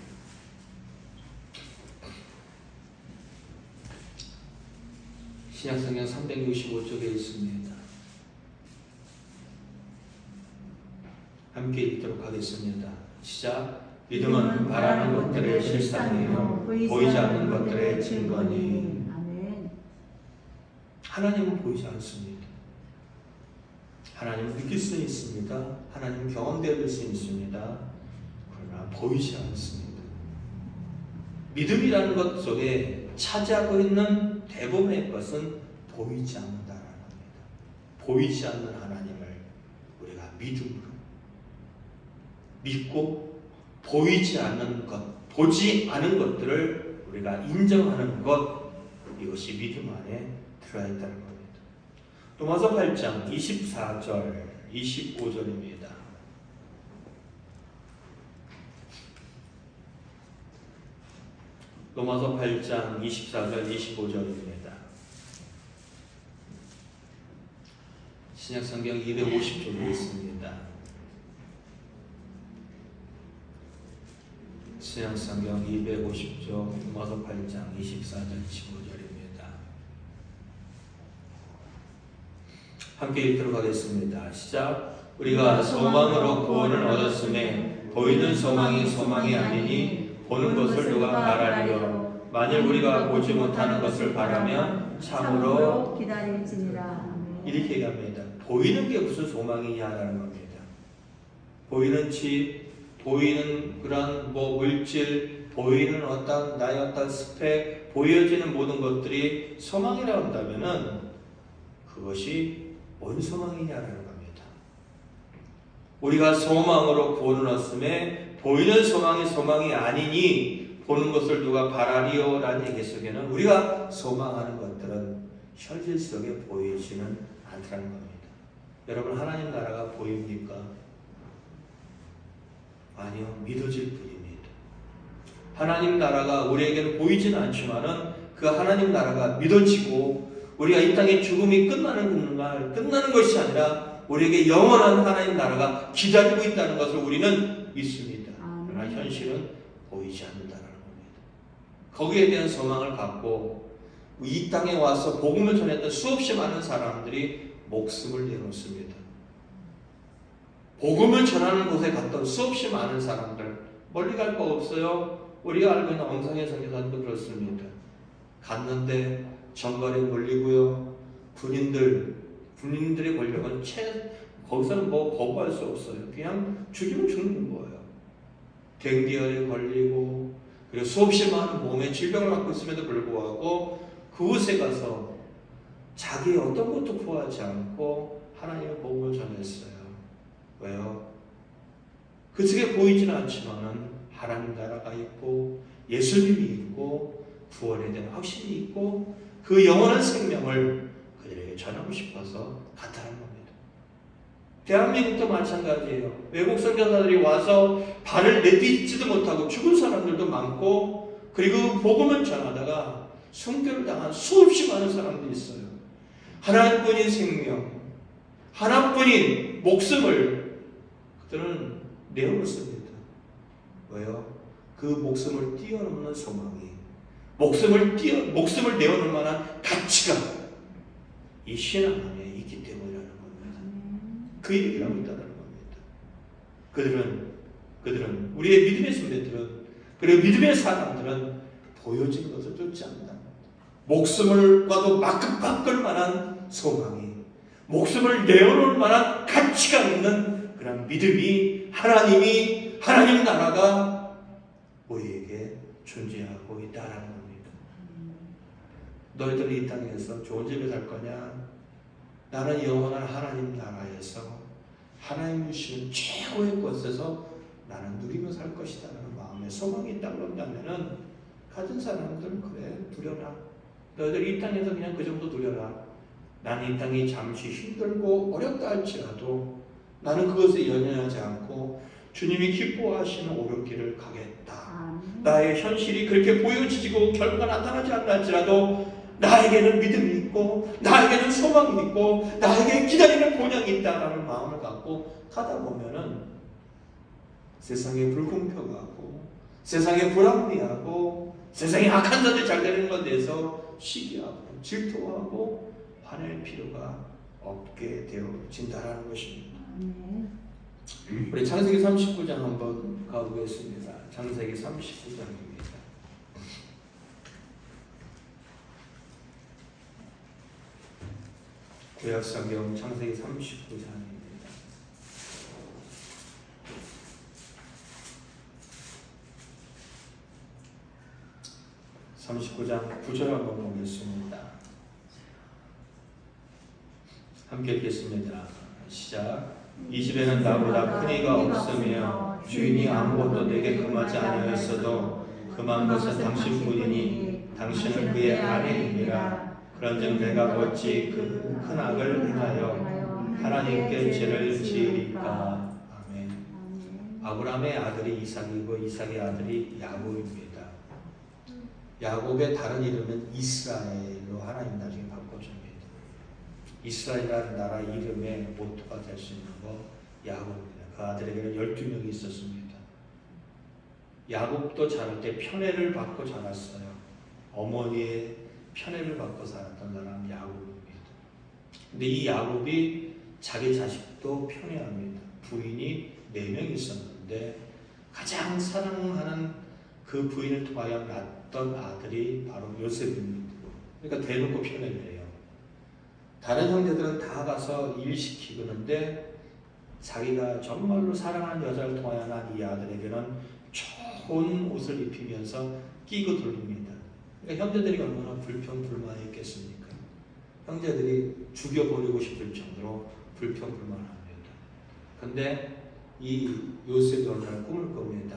신약성경 365쪽에 있습니다. 함께 읽도록 하겠습니다. 시작. 믿음은 바라는 것들의 실상이요 보이지 않는 것들의 증거니. 아멘. 하나님은 보이지 않습니다. 하나님은 느낄 수 있습니다. 하나님은 경험될 수 있습니다. 그러나 보이지 않습니다. 믿음이라는 것 속에 차지하고 있는 대부분의 것은 보이지 않는다는 겁니다. 보이지 않는 하나님을 우리가 믿음으로 믿고 보이지 않는 것, 보지 않은 것들을 우리가 인정하는 것, 이것이 믿음 안에 들어있다는 겁니다. 로마서 8장 24절, 25절입니다. 로마서 8장 24절, 25절입니다. 신약성경 250쪽에 있습니다. 신약성경 250쪽 로마서 8장 24절 25절입니다. 함께 읽도록 하겠습니다. 시작. 우리가 소망으로 구원을 얻었음에 보이는 소망이 소망이 아니니 보는 것을 누가 바라리요. 만일 우리가 보지 못하는 것을 바라면 참으로 기다릴지니라. 이렇게 얘기합니다. 보이는 게 무슨 소망이냐라는 겁니다. 보이는 집, 보이는 그런 물질, 보이는 어떤 나의 어떤 스펙, 보여지는 모든 것들이 소망이라고 한다면은 그것이 뭔 소망이냐라는 겁니다. 우리가 소망으로 구원을 얻음에 보이는 소망이 소망이 아니니 보는 것을 누가 바라리요 라는 얘기 속에는 우리가 소망하는 것들은 현실 속에 보이지는 않다는 겁니다. 여러분, 하나님 나라가 보입니까? 아니요, 믿어질 뿐입니다. 하나님 나라가 우리에게는 보이지는 않지만은 그 하나님 나라가 믿어지고 우리가 이 땅의 죽음이 끝나는 것이 아니라 우리에게 영원한 하나님 나라가 기다리고 있다는 것을 우리는 믿습니다. 그러나 현실은 보이지 않는다는 겁니다. 거기에 대한 소망을 갖고 이 땅에 와서 복음을 전했던 수없이 많은 사람들이 목숨을 내놓습니다. 복음을 전하는 곳에 갔던 수없이 많은 사람들, 멀리 갈 거 없어요. 우리가 알고 있는 엄상의 선교사도 그렇습니다. 갔는데 정갈에 몰리고요. 군인들의 권력은 거기서는 뭐 거부할 수 없어요. 그냥 죽이면 죽는 거예요. 댕기열에 걸리고 그리고 수없이 많은 몸에 질병을 갖고 있음에도 불구하고 그곳에 가서 자기의 어떤 것도 구하지 않고 하나님의 복음을 전했어요. 왜요? 그 속에 보이지는 않지만은 하나님 나라가 있고 예수님이 있고 구원에 대한 확신이 있고 그 영원한 생명을 그들에게 전하고 싶어서 갔다는 겁니다. 대한민국도 마찬가지예요. 외국 선교사들이 와서 발을 내딛지도 못하고 죽은 사람들도 많고 그리고 복음을 전하다가 순교를 당한 수없이 많은 사람들이 있어요. 하나뿐인 생명, 하나뿐인 목숨을 그들은 내어놓습니다. 왜요? 그 목숨을 뛰어넘는 소망이, 목숨을 내어놓을 만한 가치가 이 신앙 안에 있기 때문이라는 겁니다. 그 얘기를 하고 있다는 겁니다. 그들은 우리의 믿음의 선배들은 그리고 믿음의 사람들은 보여진 것을 쫓지 않는다. 목숨을과도 막급바꿀 만한 소망이, 목숨을 내어놓을 만한 가치가 있는 그런 믿음이 하나님 나라가 우리에게 존재하고 있다는 겁니다. 너희들이 이 땅에서 좋은 집에 살 거냐? 나는 영원한 하나님 나라에서 하나님 주시는 최고의 곳에서 나는 누리며 살 것이다 라는 마음에 소망이 있다고 한다면은 가진 사람들은 그래, 누려라. 너희들 이 땅에서 그냥 그 정도 누려라. 나는 이 땅이 잠시 힘들고 어렵다 할지라도 나는 그것에 연연하지 않고 주님이 기뻐하시는 오른길을 가겠다. 나의 현실이 그렇게 보여지고 결과가 나타나지 않나 할지라도 나에게는 믿음이 있고 나에게는 소망이 있고 나에게 기다리는 본향이 있다라는 마음을 갖고 가다 보면은 세상에 불공평하고 세상에 불합리하고 세상에 악한 자들이 잘 되는 것에 대해서 시기하고 질투하고 화낼 필요가 없게 되어진다라는 것입니다. 우리 창세기 39장 한번 가보겠습니다. 창세기 39장입니다. 구약성경 창세기 39장입니다. 39장 9절 한번 보겠습니다. 함께 읽겠습니다. 시작. 이 집에는 나보다 큰 이가 없으며 주인이 아무것도 내게 금하지 아니하였어도 금한 것은 당신뿐이니 당신은 그의 아내이니라. 그런즉 내가 어찌 그 큰 악을 행하여 하나님께 죄를 지으리까. 아멘. 아브라함의 아들이 이삭이고 이삭의 아들이 야곱입니다. 야곱의 다른 이름은 이스라엘로 하나님 나중에 바꿔줍니다. 이스라엘이라는 나라 이름의 모토가 될 수 있는 거 야곱입니다. 그 아들에게는 12명이 있었습니다. 야곱도 자랄 때 편애를 받고 자랐어요. 어머니의 편애를 받고 살았던 사람 야곱입니다. 근데 이 야곱이 자기 자식도 편애합니다. 부인이 4명 있었는데 가장 사랑하는 그 부인을 통하여 낳았던 아들이 바로 요셉입니다. 그러니까 대놓고 편애를 해요. 다른 형제들은 다 가서 일 시키고 그러는데 자기가 정말로 사랑하는 여자를 통하여 난 이 아들에게는 좋은 옷을 입히면서 끼고 돌립니다. 그러니까 형제들이 얼마나 불평불만했겠습니까? 형제들이 죽여버리고 싶을 정도로 불평불만합니다. 근데 이 요셉이 어느 날 꿈을 꿉니다.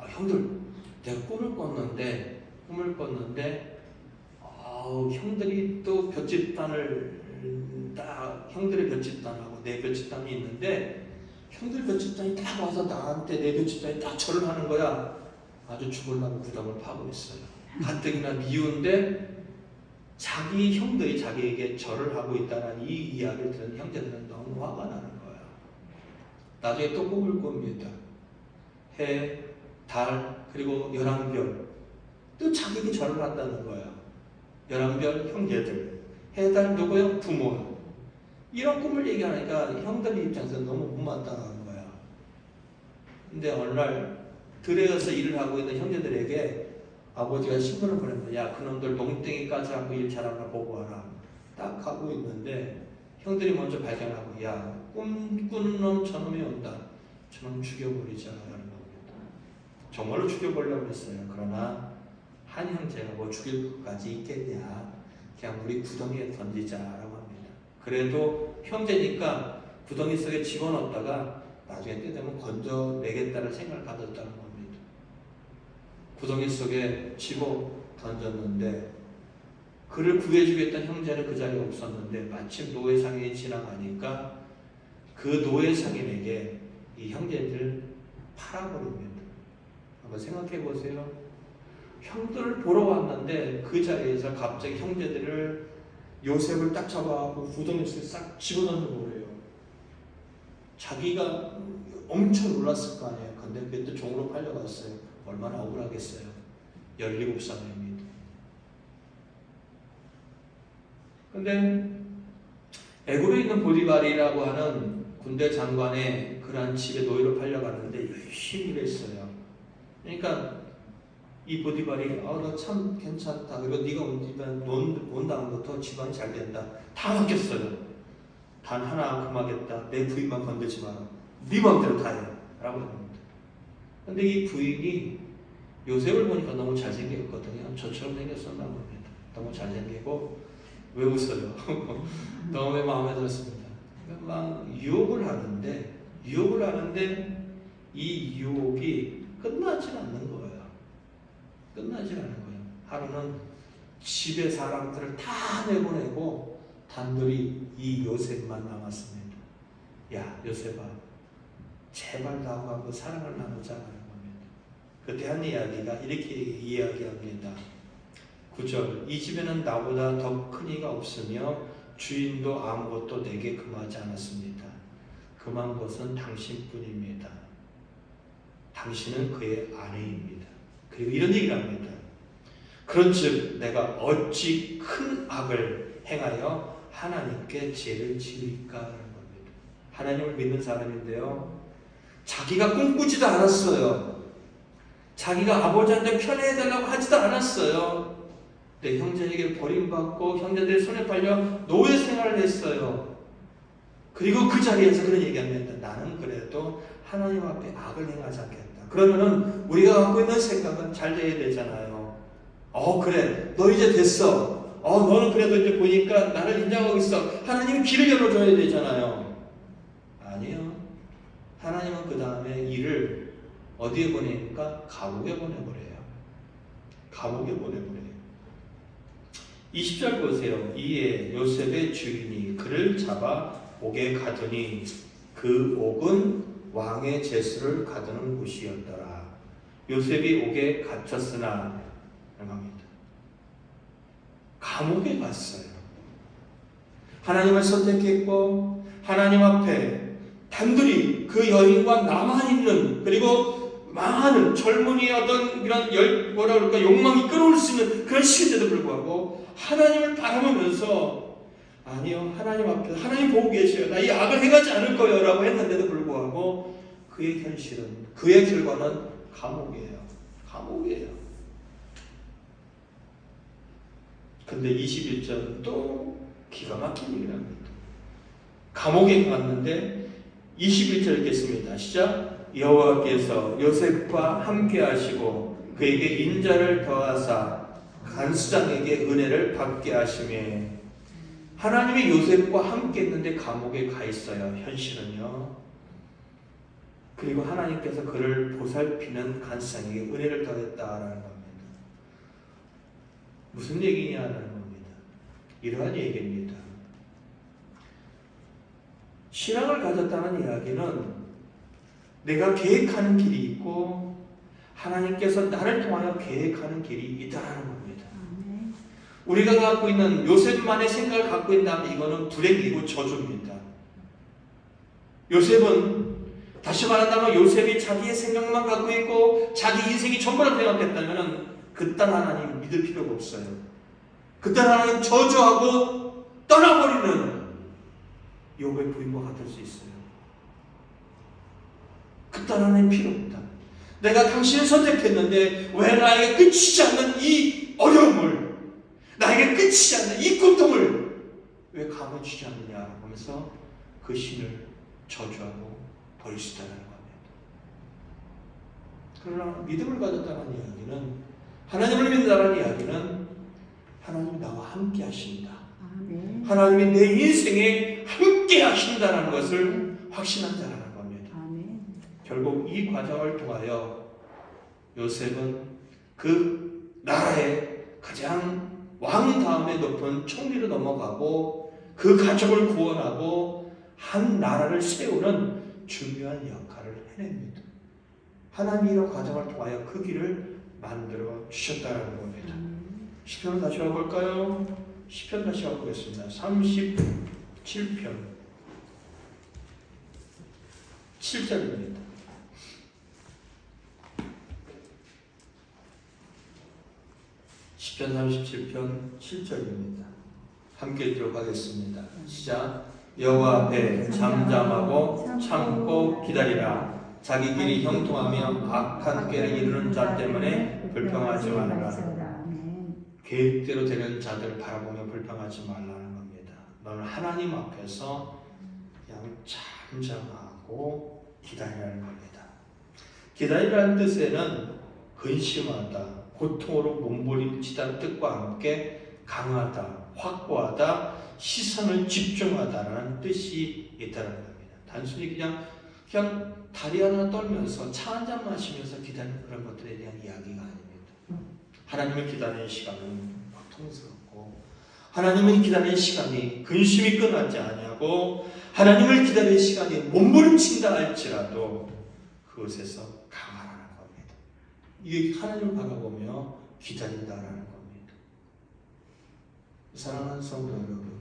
형들, 내가 꿈을 꿨는데 형들이 또 볏집단을 형들의 볏집단하고 내 볏집단이 있는데 형들 볏집단이 딱 와서 나한테 내 볏집단이 딱 절을 하는 거야. 아주 죽으려고 구덩을 파고 있어요. 가뜩이나 미운데 자기 형들이 자기에게 절을 하고 있다는 이 이야기를 들은 형제들은 너무 화가 나는 거야. 나중에 또 꿈을 꿉니다. 해, 달, 그리고 11별 또 자기에게 절을 한다는 거야. 11별 형제들, 해, 달 누구요? 부모. 이런 꿈을 얘기하니까 형들 입장에서 너무 못마땅한 거야. 근데 어느 날 들에서 일을 하고 있는 형제들에게 아버지가 신문을 보냅니다. 야, 그놈들 농땡이까지 하고 일 잘하나 보고 와라. 딱 가고 있는데 형들이 먼저 발견하고 야, 꿈꾸는 놈 저놈이 온다. 저놈 죽여버리자 라는 겁니다. 정말로 죽여버리려고 했어요. 그러나 한 형제가 뭐 죽일 것까지 있겠냐. 그냥 우리 구덩이에 던지자라고 합니다. 그래도 형제니까 구덩이 속에 집어넣었다가 나중에 때 되면 건져내겠다는 생각을 가졌다는 겁니다. 구덩이 속에 집어 던졌는데 그를 구해주겠다는 형제는 그 자리에 없었는데 마침 노예상인이 지나가니까 그 노예상인에게 이 형제들을 팔아버립니다. 한번 생각해 보세요. 형들을 보러 왔는데 그 자리에서 갑자기 형제들을 요셉을 딱 잡아갖고 구덩이 속에 싹 집어넣어버려요. 자기가 엄청 놀랐을 거 아니에요. 근데 그때 또 종으로 팔려갔어요. 얼마나 억울하겠어요. 17살입니다. 근데 애굽에 있는 보디발이라고 하는 군대 장관의 그러한 집에 노예로 팔려갔는데 열심히 일했어요. 그러니까 이 보디발이 너 참 괜찮다. 그리고 네가 온 다음부터 집안이 잘 된다. 다 바뀌었어요. 단 하나 금하겠다. 내 부인만 건들지 마라. 네 마음대로 다 해. 라고 합니다. 근데 이 부인이 요셉을 보니까 너무 잘생겼거든요. 저처럼 생겼었나 봅니다. 너무 잘생기고 왜 웃어요? 너무 마음에 들었습니다. 그러니까 막 유혹을 하는데 이 유혹이 끝나지 않는 거예요. 끝나지 않는 거예요. 하루는 집에 사람들을 다 내보내고 단둘이 이 요셉만 남았습니다. 야 요셉아, 제발 나하고 사랑을 나누자라는 겁니다. 그때 한 이야기가 이렇게 이야기합니다. 9절, 이 집에는 나보다 더 큰 이가 없으며 주인도 아무것도 내게 금하지 않았습니다. 금한 것은 당신뿐입니다. 당신은 그의 아내입니다. 그리고 이런 얘기를 합니다. 그런즉 내가 어찌 큰 악을 행하여 하나님께 죄를 지을까 하는 겁니다. 하나님을 믿는 사람인데요, 자기가 꿈꾸지도 않았어요. 자기가 아버지한테 편애해달라고 하지도 않았어요. 내 형제에게 버림받고 형제들의 손에 팔려 노예 생활을 했어요. 그리고 그 자리에서 그런 얘기합니다. 나는 그래도 하나님 앞에 악을 행하지 않겠다. 그러면은 우리가 갖고 있는 생각은 잘 돼야 되잖아요. 그래, 너 이제 됐어. 너는 그래도 이제 보니까 나를 인정하고 있어. 하나님이 길을 열어줘야 되잖아요. 아니요. 하나님은 그 다음에 일을 어디에 보내니까 감옥에 보내버려요. 감옥에 보내버려요. 20절 보세요. 이에 요셉의 주인이 그를 잡아 옥에 가두니 그 옥은 왕의 제수를 가두는 곳이었더라. 요셉이 옥에 갇혔으나 합니다. 감옥에 갔어요. 하나님을 선택했고 하나님 앞에 단둘이 그 여인과 나만 있는, 그리고 많은 젊은이의 어떤 이런 욕망이 끌어올 수 있는 그런 시기인데도 불구하고 하나님을 바라보면서 아니요, 하나님 앞에 하나님 보고 계셔요. 나 이 악을 행하지 않을 거예요 라고 했는데도 불구하고 그의 현실은, 그의 결과는 감옥이에요. 감옥이에요. 근데 21절은 또 기가 막힌 얘기를 합니다. 감옥에 갔는데 21절 읽겠습니다. 시작. 여호와께서 요셉과 함께 하시고 그에게 인자를 더하사 간수장에게 은혜를 받게 하시매. 하나님이 요셉과 함께 했는데 감옥에 가 있어요. 현실은요. 그리고 하나님께서 그를 보살피는 간수장에게 은혜를 더했다라는 겁니다. 무슨 얘기냐는 겁니다. 이러한 얘기입니다. 신앙을 가졌다는 이야기는 내가 계획하는 길이 있고 하나님께서 나를 통하여 계획하는 길이 있다는 겁니다. 우리가 갖고 있는 요셉만의 생각을 갖고 있다면 이거는 불행이고 저주입니다. 요셉은, 다시 말한다면 요셉이 자기의 생각만 갖고 있고 자기 인생이 전부라고 생각했다면 그딴 하나님 믿을 필요가 없어요. 그딴 하나님 저주하고 떠나버리는 욥의 부인과 같을 수 있어요. 그딴 하나님 필요 없다. 내가 당신을 선택했는데 왜 나에게 끝이지 않는 이 어려움을, 나에게 끝이지 않는 이 고통을 왜 감아주지 않느냐 하면서 그 신을 저주하고 버릴 수 있다는 겁니다. 그러나 믿음을 가졌다는 이야기는, 하나님을 믿는다는 이야기는 하나님 나와 함께 하신다. 하나님이 내 인생에 함께 하신다는 것을 확신한다는 겁니다. 결국 이 과정을 통하여 요셉은 그 나라의 가장 왕 다음에 높은 총리로 넘어가고 그 가족을 구원하고 한 나라를 세우는 중요한 역할을 해냅니다. 하나님이 이런 과정을 통하여 그 길을 만들어 주셨다는 겁니다. 시편을 다시 읽어볼까요? 시편 다시 읽어보겠습니다. 37편 7절입니다. 시편 37편 7절입니다. 함께 읽도록 하겠습니다. 시작. 여호와 앞에 잠잠하고 참고 기다리라. 자기 길이 형통하며 악한 꾀를 이루는 자 때문에 불평하지 말아라. 아멘. 계획대로 되는 자들을 바라보며 불평하지 말라는 겁니다. 너는 하나님 앞에서 그냥 잠잠하고 기다리라는 겁니다. 기다리라는 뜻에는 근심하다, 고통으로 몸부림치다는 뜻과 함께 강하다, 확고하다, 시선을 집중하다라는 뜻이 있다는 겁니다. 단순히 그냥 다리 하나 떨면서 차 한 잔 마시면서 기다리는 그런 것들에 대한 이야기가 아닙니다. 하나님을 기다리는 시간은 고통스럽고, 하나님을 기다리는 시간이 근심이 끝나지 아니하고, 하나님을 기다리는 시간이 몸부림친다 할지라도 그것에서 강하라는 겁니다. 이게 하나님을 바라보며 기다린다라는 겁니다. 사랑하는 성도 여러분,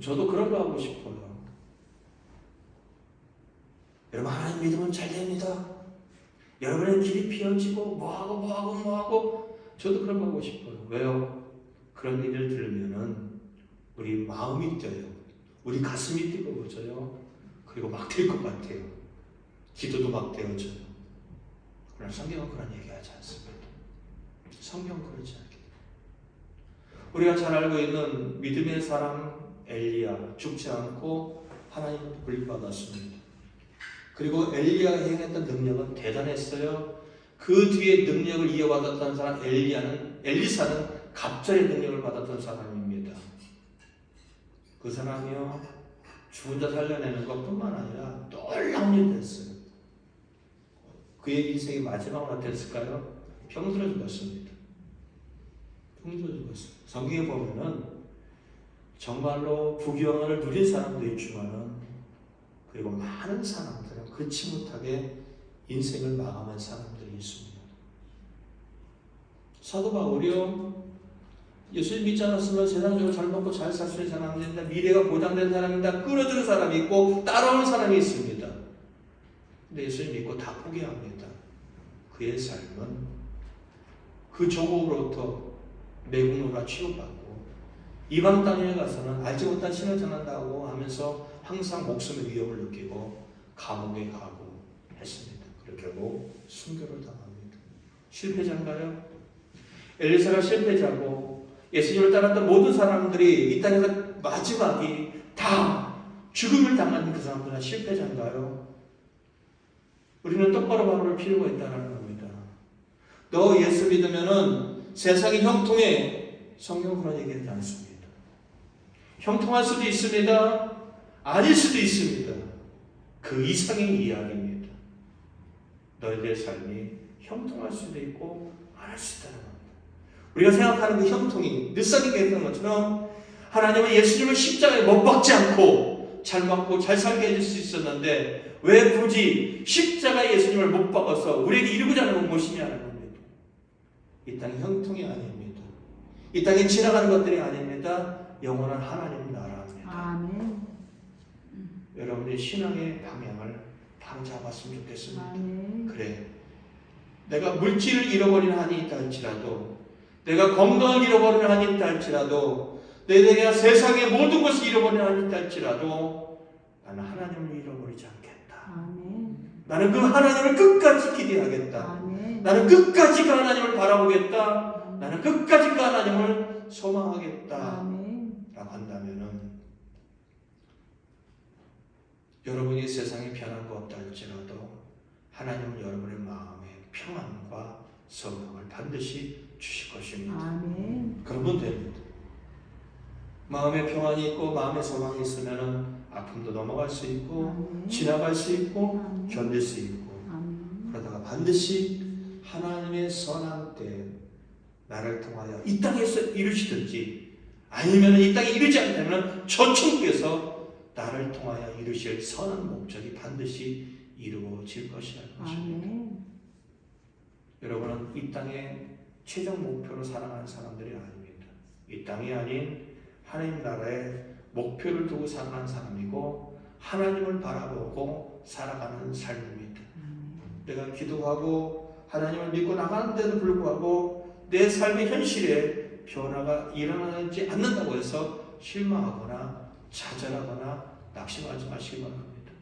저도 그런 거 하고 싶어요. 여러분, 하나님 믿으면 잘 됩니다. 여러분의 길이 피어지고 뭐하고 저도 그런 거 하고 싶어요. 왜요? 그런 일을 들으면은 우리 마음이 뛰어요. 우리 가슴이 뜨거워져요. 그리고 막 될 것 같아요. 기도도 막 되어져요. 그러나 성경은 그런 얘기하지 않습니다. 성경은 그러지 않게. 우리가 잘 알고 있는 믿음의 사람 엘리야, 죽지 않고 하나님을 불리받았습니다. 그리고 엘리야가 행했던 능력은 대단했어요. 그 뒤에 능력을 이어받았던 사람 엘리사는 갑절의 능력을 받았던 사람입니다. 그 사람이요, 죽은 자 살려내는 것뿐만 아니라 놀라운 일을 했어요. 그의 인생의 마지막은 어땠을까요? 병들어 죽었습니다. 성경에 보면은 정말로 부귀영화를 누린 사람도 있지만은, 그리고 많은 사람들은 그치 못하게 인생을 마감한 사람들이 있습니다. 사도 바울이요, 예수님 믿지 않았으면 세상적으로 잘 먹고 잘 살 수 있는 사람입니다. 미래가 보장된 사람입니다. 끌어주는 사람이 있고 따라오는 사람이 있습니다. 근데 예수님 믿고 다 포기합니다. 그의 삶은 그 조국으로부터 매국노라 취급받고 이방 땅에 가서는 알지 못한 신을 전한다고 하면서 항상 목숨의 위협을 느끼고 감옥에 가고 했습니다. 그리고 결국 순교를 당합니다. 실패자인가요? 엘리사가 실패자고 예수님을 따랐던 모든 사람들이 이 땅에서 마지막이 다 죽음을 당한 그 사람들은 실패자인가요? 우리는 똑바로 바라볼 필요가 있다는 겁니다. 너 예수 믿으면은 세상이 형통해. 성경은 그런 얘기하지 않습니다. 형통할 수도 있습니다. 아닐 수도 있습니다. 그 이상의 이야기입니다. 너희들의 삶이 형통할 수도 있고 안 할 수도 있다는 겁니다. 우리가 생각하는 그 형통이 늦사기 했던 것처럼 하나님은 예수님을 십자가에 못 박지 않고 잘 맞고 잘 살게 해줄 수 있었는데 왜 굳이 십자가에 예수님을 못 박아서 우리에게 이루고자 하는 건 무엇이냐는 겁니다. 이 땅이 형통이 아닙니다. 이 땅에 지나가는 것들이 아닙니다. 영원한 하나님 나라입니다. 아멘. 여러분의 신앙의 방향을 바로 잡았으면 좋겠습니다. 아멘. 그래, 내가 물질을 잃어버리는 한이 있다 할지라도, 내가 건강을 잃어버리는 한이 있다 할지라도, 내가 세상의 모든 것을 잃어버리는 한이 있다 할지라도 나는 하나님을 잃어버리지 않겠다. 아멘. 나는 그 하나님을 끝까지 기대하겠다. 아멘. 나는 끝까지 그 하나님을 바라보겠다. 나는 끝까지 그 하나님을 소망하겠다. 아멘. 라고 한다면은 여러분이 세상에 변한 것 없다 할지라도 하나님은 여러분의 마음에 평안과 소망을 반드시 주실 것입니다. 아멘. 그러면 됩니다. 마음에 평안이 있고 마음에 소망이 있으면은 아픔도 넘어갈 수 있고 아멘. 지나갈 수 있고 아멘. 견딜 수 있고 아멘. 그러다가 반드시 하나님의 선한 때 나를 통하여 이 땅에서 이루시든지 아니면 이 땅에 이루지 않다면 저 천국에서 나를 통하여 이루실 선한 목적이 반드시 이루어질 것이라는 것입니다. 아멘. 여러분은 이 땅의 최종 목표로 살아가는 사람들이 아닙니다. 이 땅이 아닌 하나님 나라의 목표를 두고 살아가는 사람이고 하나님을 바라보고 살아가는 삶입니다. 내가 기도하고 하나님을 믿고 나가는데도 불구하고 내 삶의 현실에 변화가 일어나지 않는다고 해서 실망하거나 좌절하거나 낙심하지 마시기 바랍니다.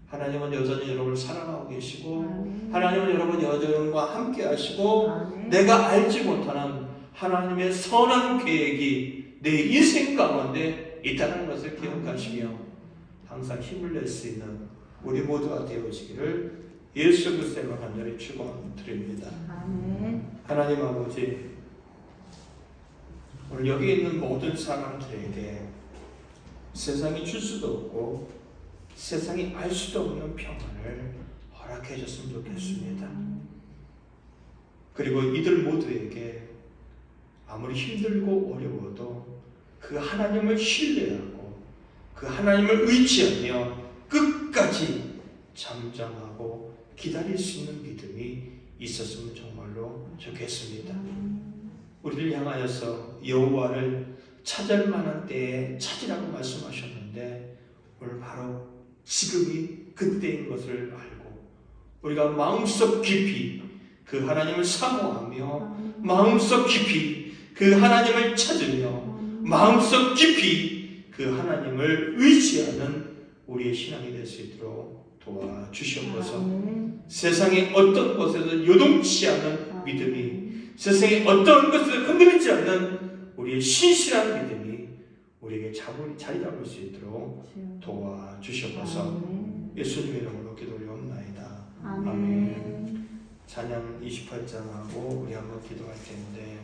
하나님은 여전히 여러분을 사랑하고 계시고 아멘. 하나님은 여러분 여러분과 함께 하시고 아멘. 내가 알지 못하는 하나님의 선한 계획이 내 인생 가운데 있다는 것을 기억하시며 항상 힘을 낼 수 있는 우리 모두가 되어지기를 예수 그리스도로 간절히 축원드립니다. 아멘. 하나님 아버지, 오늘 여기 있는 모든 사람들에게 세상이 줄 수도 없고 세상이 알 수도 없는 평안을 허락해 줬으면 좋겠습니다. 그리고 이들 모두에게 아무리 힘들고 어려워도 그 하나님을 신뢰하고 그 하나님을 의지하며 끝까지 잠잠하고 기다릴 수 있는 믿음이 있었으면 정말로 좋겠습니다. 우리를 향하여서 여호와를 찾을 만한 때에 찾으라고 말씀하셨는데 오늘 바로 지금이 그때인 것을 알고 우리가 마음속 깊이 그 하나님을 사모하며 마음속 깊이 그 하나님을 찾으며 마음속 깊이 그 하나님을 의지하는 우리의 신앙이 될 수 있도록 도와주시옵소서. 세상의 어떤 것에도 요동치 않은 믿음이, 세상의 어떤 것을 흔들리지 않는 우리의 신실한 믿음이 우리에게 자리 잡을 수 있도록 도와주시옵소서. 예수님의 이름으로 기도드리옵나이다. 아멘. 찬양 28장하고 우리 한번 기도할 텐데,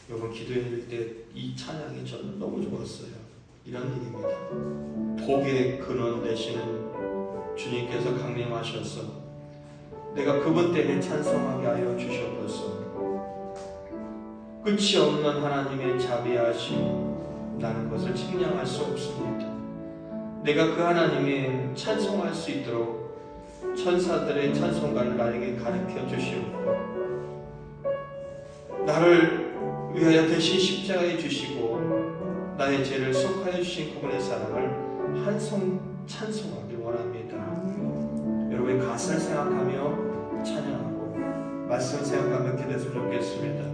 여러분 기도할 때 이 찬양이 저는 너무 좋았어요. 이런 얘기입니다. 복의 근원 되시는 주님께서 강림하셔서 내가 그분 때문에 찬송하게 하여 주시옵소서. 끝이 없는 하나님의 자비하심, 나는 그것을 측량할 수 없습니다. 내가 그 하나님의 찬송할 수 있도록 천사들의 찬송가를 나에게 가르쳐 주시옵고 나를 위하여 대신 십자가에 주시고 나의 죄를 속하여 주신 그분의 사랑을 한송 찬송하길 원합니다. 여러분의 가사를 생각하며 찬양하고 말씀을 생각하며 기도했으면 좋겠습니다.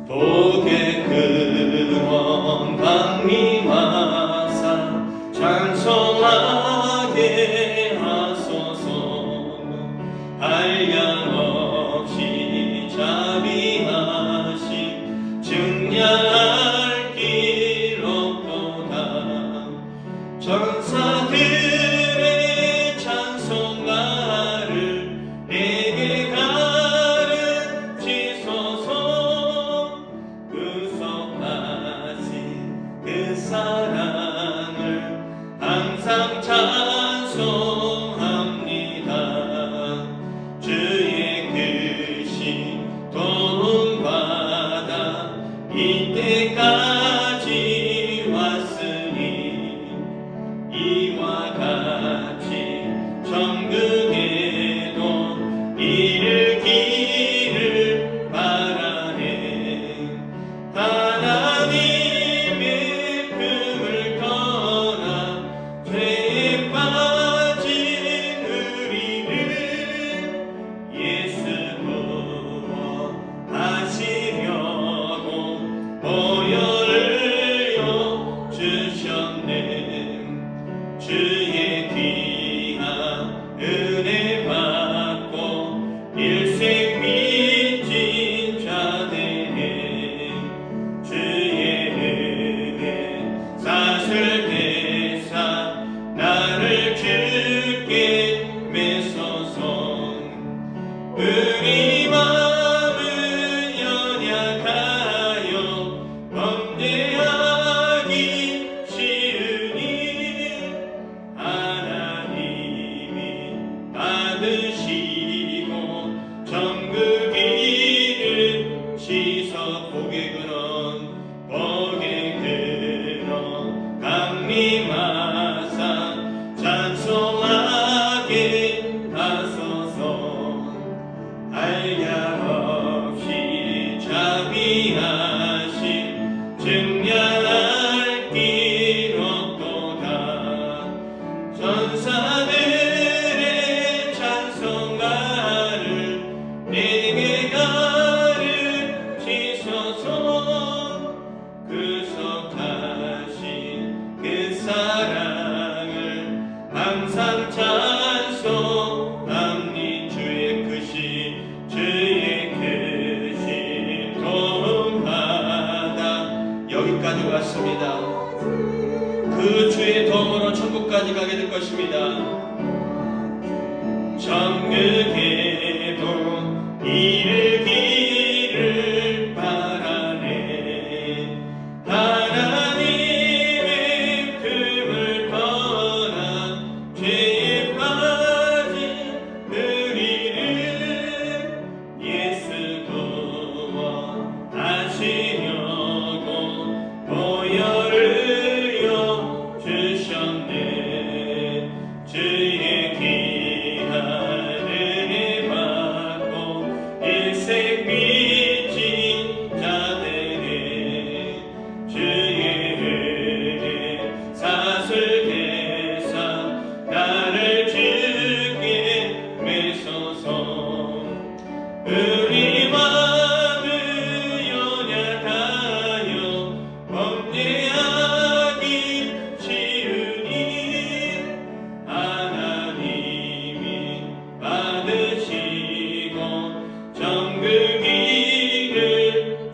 복의 근원 강림하사 찬송하게 하소서. 한량없이 자비하심 증량할 길 없도다. 전사들의 찬송가를 내게 가 않습니다. 그 주의 도움으로 천국까지 가게 될 것입니다. 천국에도 이르기를 바라네. 하나님의 품을 떠나 죄에 빠진 우리를 예수 도와하시려고 보혈을 주셨네. 주의 귀한 은혜 받고 일생 빚진 자들의 주의 은혜 사슬계사 나를 주께 메소서. 우리 마음을 연약하여 범죄하기 쉬우니 하나님이 받으시고 정극이를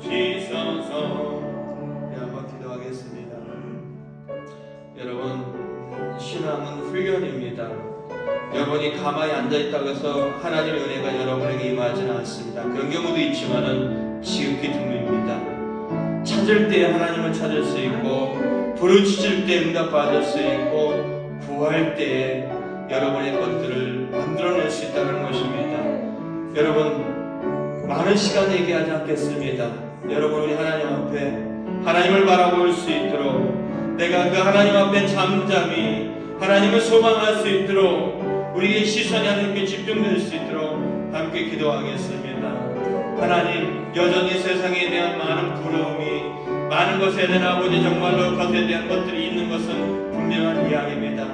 주소서. 네, 한번 기도하겠습니다. 여러분, 신앙은 훈련입니다. 여러분이 가만히 앉아있다고 해서 하나님의 은혜가 여러분에게 임하지는 않습니다. 그런 경우도 있지만은 지극히 드뭅니다. 찾을 때 하나님을 찾을 수 있고, 부르짖을 때 응답받을 수 있고, 구할 때 여러분의 것들을 만들어낼 수 있다는 것입니다. 여러분, 많은 시간 얘기하지 않겠습니다. 여러분, 우리 하나님 앞에 하나님을 바라볼 수 있도록, 내가 그 하나님 앞에 잠잠히 하나님을 소망할 수 있도록, 우리의 시선이 하나님께 집중될 수 있도록 함께 기도하겠습니다. 하나님, 여전히 세상에 대한 많은 부러움이, 많은 것에 대한 아버지 정말로 것에 대한 것들이 있는 것은 분명한 이야기입니다.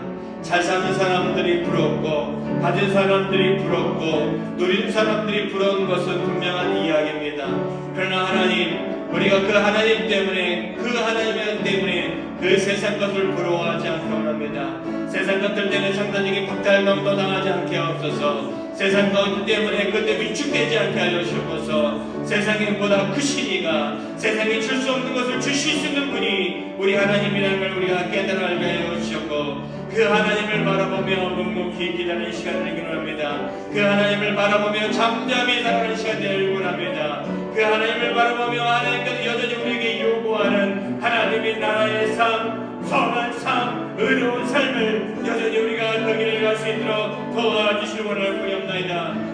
잘 사는 사람들이 부럽고, 가진 사람들이 부럽고, 누린 사람들이 부러운 것은 분명한 이야기입니다. 그러나 하나님, 우리가 그 하나님 때문에, 그 하나님 때문에 그 세상 것을 부러워하지 않게 원합니다. 세상 것들 때문에 상대적인 박탈감도 당하지 않게 하옵소서. 세상 것 때문에 그때 위축되지 않게 하여 주옵소서. 세상에 보다 크시니가 세상에 줄 수 없는 것을 주실 수 있는 분이 우리 하나님이라는 걸 우리가 깨달아 알게 하여 주셨고, 그 하나님을 바라보며 묵묵히 기다리는 시간을 되기를 원합니다. 그 하나님을 바라보며 잠잠히 살아가는 시간 되기를 원합니다. 그 하나님을 바라보며 하나님께서 여전히 우리에게 요구하는 하나님의 나라의 삶, 선한 삶, 의로운 삶을 여전히 우리가 그 길을 갈 수 있도록 도와주시길 원하는 뿐이옵나이다.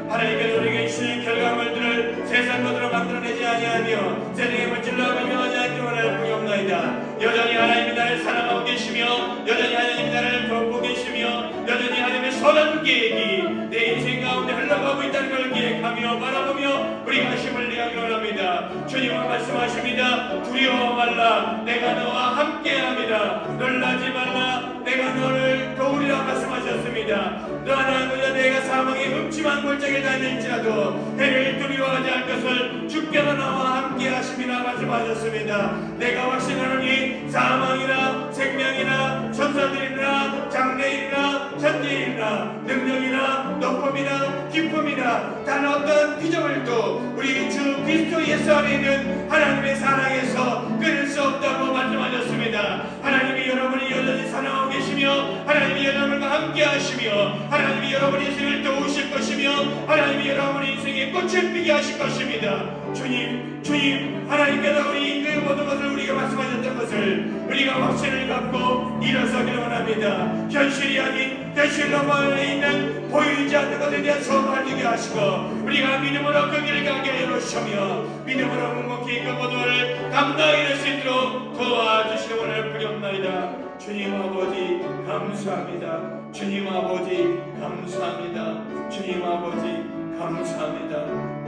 하나님께서 우리에게 주신 결과물들을 세상 것으로 만들어내지 아니하며 세상의 물질로 변명하지 않기를 원하는 뿐이옵나이다. 여전히 하나님이 나를 사랑하고 계시며, 여전히 하나님이 나를 돕고 계시며, 여전히 하나님의 선한 계획이 내 인생 가운데 흘러가고 있다는 걸 기획하며 바라보며 우리가 힘을 내기를 원합니다. 주님은 말씀하십니다. 두려워 말라, 내가 너와 함께합니다. 놀라지 말라, 내가 너를 도우리라 말씀하셨습니다. 너 하나님은 내가 사망의 음침한 골짜기를 다닐지라도 해를 두려워하지 않을 것을 주께서 나와 함께 하심이라 말씀하셨습니다. 내가 확신하노니 사망이나 생명이나 천사들이나 장래이나 천지이나 능력이나 높음이나 기쁨이나 단 어떤 피조물도 우리 주 그리스도 예수 안에 있는 하나님의 사랑에서 끊을 수 없다고 말씀하셨습니다. 하나님이 여러분이 여전히 사랑하고 계시며, 하나님이 여러분과 함께 하시며, 하나님이 여러분의 인생을 도우실 것이며, 하나님이 여러분의 인생에 꽃을 피게 하실 것입니다. 주님, 하나님께서 우리 그 모든 것을 우리가 말씀하셨던 것을 우리가 확신을 갖고 일어서기를 원합니다. 현실이 아닌 현실 너머에 있는 보이지 않는 것에 대한 소망을 주게 하시고, 우리가 믿음으로 그 길을 가게 해주시며, 믿음으로 묵묵히 그 모두를 감당해낼 수 있도록 도와주시기 원할 뿐이옵나이다. 주님 아버지 감사합니다. 주님 아버지 감사합니다. 주님 아버지 감사합니다.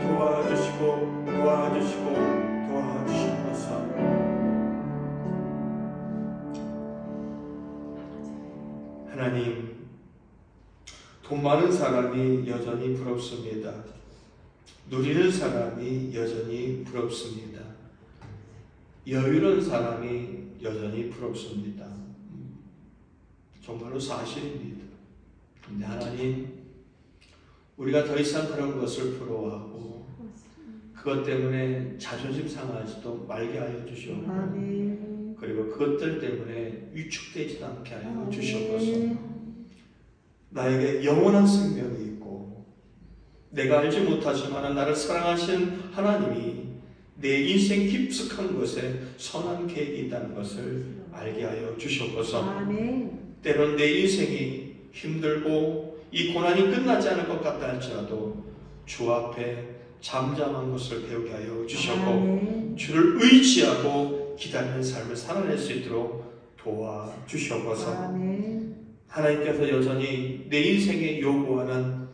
도와주시고 도와주시옵소서. 하나님, 돈 많은 사람이 여전히 부럽습니다. 누리는 사람이 여전히 부럽습니다. 여유로운 사람이 여전히 부럽습니다. 정말로 사실입니다. 근데 하나님, 우리가 더 이상 그런 것을 부러워하고 그것 때문에 자존심 상하지도 말게 하여 주시옵고, 그리고 그것들 때문에 위축되지 않게 하여 아멘. 주시옵소서. 나에게 영원한 생명이 있고 내가 알지 못하지만 나를 사랑하신 하나님이 내 인생 깊숙한 곳에 선한 계획이 있다는 것을 알게 하여 주시옵소서. 아멘. 때론 내 인생이 힘들고 이 고난이 끝나지 않을 것 같다 할지라도 주 앞에 잠잠한 것을 배우게 하여 주셨고 아멘. 주를 의지하고 기다리는 삶을 살아낼 수 있도록 도와주시옵소서. 아멘. 하나님께서 여전히 내 인생에 요구하는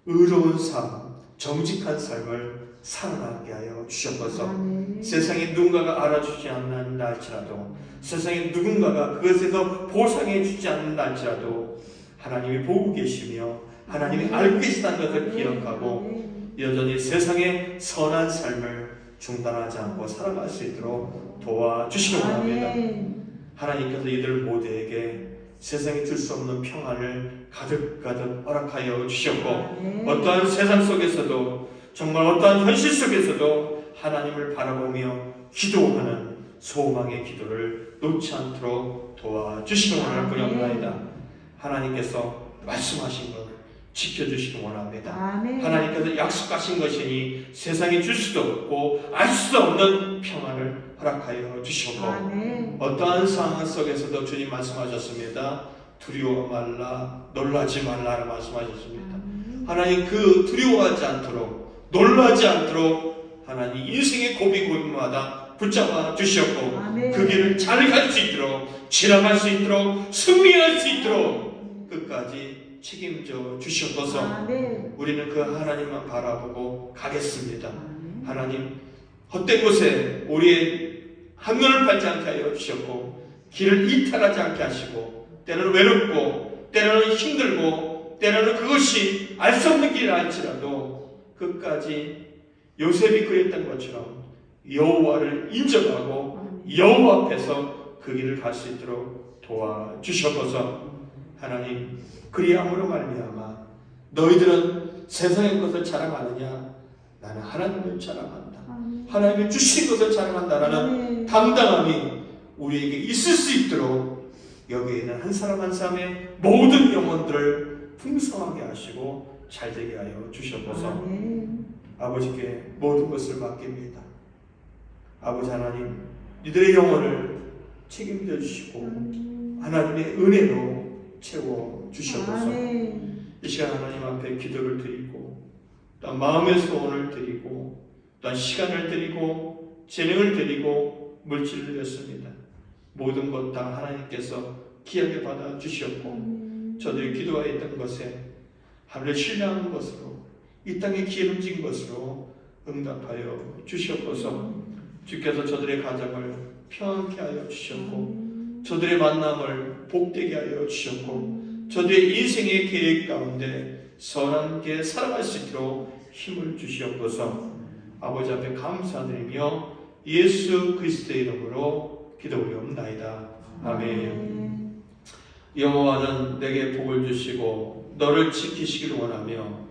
의로운 삶, 정직한 삶을 살아나게 하여 주시옵소서. 아멘. 세상에 누군가가 알아주지 않는다 할지라도 세상에 누군가가 그것에서 보상해 주지 않는다 할지라도 하나님이 보고 계시며 하나님이 알고 계시다는 것을 기억하고 여전히 세상의 선한 삶을 중단하지 않고 살아갈 수 있도록 도와주시기 원합니다. 아멘. 하나님께서 이들 모두에게 세상에 줄 수 없는 평안을 가득가득 허락하여 주셨고 아멘. 어떠한 세상 속에서도 정말 어떠한 현실 속에서도 하나님을 바라보며 기도하는 소망의 기도를 놓지 않도록 도와주시기 원할 뿐이옵나이다. 하나님께서 말씀하신 것 지켜주시기 원합니다. 아멘. 하나님께서 약속하신 것이니 세상에 줄 수도 없고 알 수도 없는 평안을 허락하여 주시고 아멘. 어떠한 상황 속에서도 주님 말씀하셨습니다. 두려워 말라 놀라지 말라 말씀하셨습니다. 하나님 그 두려워하지 않도록 놀라지 않도록 하나님 인생의 고비고비마다 붙잡아 주셨고 아멘. 그 길을 잘 갈 수 있도록 지나갈 수 있도록 승리할 수 있도록 끝까지 책임져 주시옵소서. 아멘. 우리는 그 하나님만 바라보고 가겠습니다. 아멘. 하나님 헛된 곳에 우리의 한눈을 팔지 않게 하여 주셨고 길을 이탈하지 않게 하시고 때로는 외롭고 때로는 힘들고 때로는 그것이 알 수 없는 길을 알지라도 끝까지 요셉이 그랬던 것처럼 여호와를 인정하고 여호와 앞에서 그 길을 갈 수 있도록 도와주셔서 하나님 그리함으로 말미암아 너희들은 세상의 것을 자랑하느냐 나는 하나님을 자랑한다. 하나님이 주신 것을 자랑한다라는 당당함이 우리에게 있을 수 있도록 여기에 있는 한 사람 한 사람의 모든 영혼들을 풍성하게 하시고 잘되게 하여 주셔서 아버지께 모든 것을 맡깁니다. 아버지 하나님 이들의 영혼을 책임져 주시고 하나님의 은혜로 채워 주셔서 이 시간 하나님 앞에 기도를 드리고 또 마음의 소원을 드리고 또한 시간을 드리고 재능을 드리고 물질을 드렸습니다. 모든 것 다 하나님께서 귀하게 받아 주셨고 저들이 기도하였던 것에 하늘을 신뢰하는 것으로 이 땅에 기름진 것으로 응답하여 주셨고서 주께서 저들의 가정을 평안케 하여 주셨고 저들의 만남을 복되게 하여 주셨고 저들의 인생의 계획 가운데 선한 게 살아갈 수 있도록 힘을 주시옵소서. 아버지 앞에 감사드리며 예수 그리스도의 이름으로 기도 올리옵나이다. 아멘. 여호와는 내게 복을 주시고 너를 지키시기를 원하며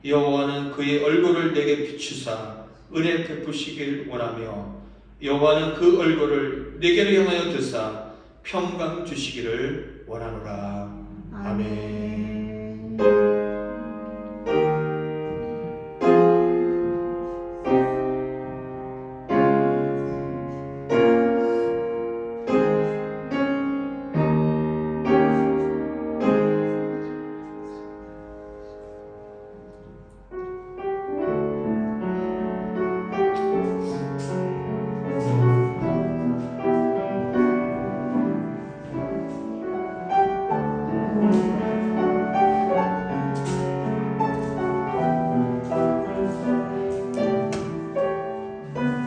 여호와는 그의 얼굴을 내게 비추사 은혜 베푸시길 원하며 여호와는 그 얼굴을 내게로 향하여 드사 평강 주시기를 원하노라. 아멘.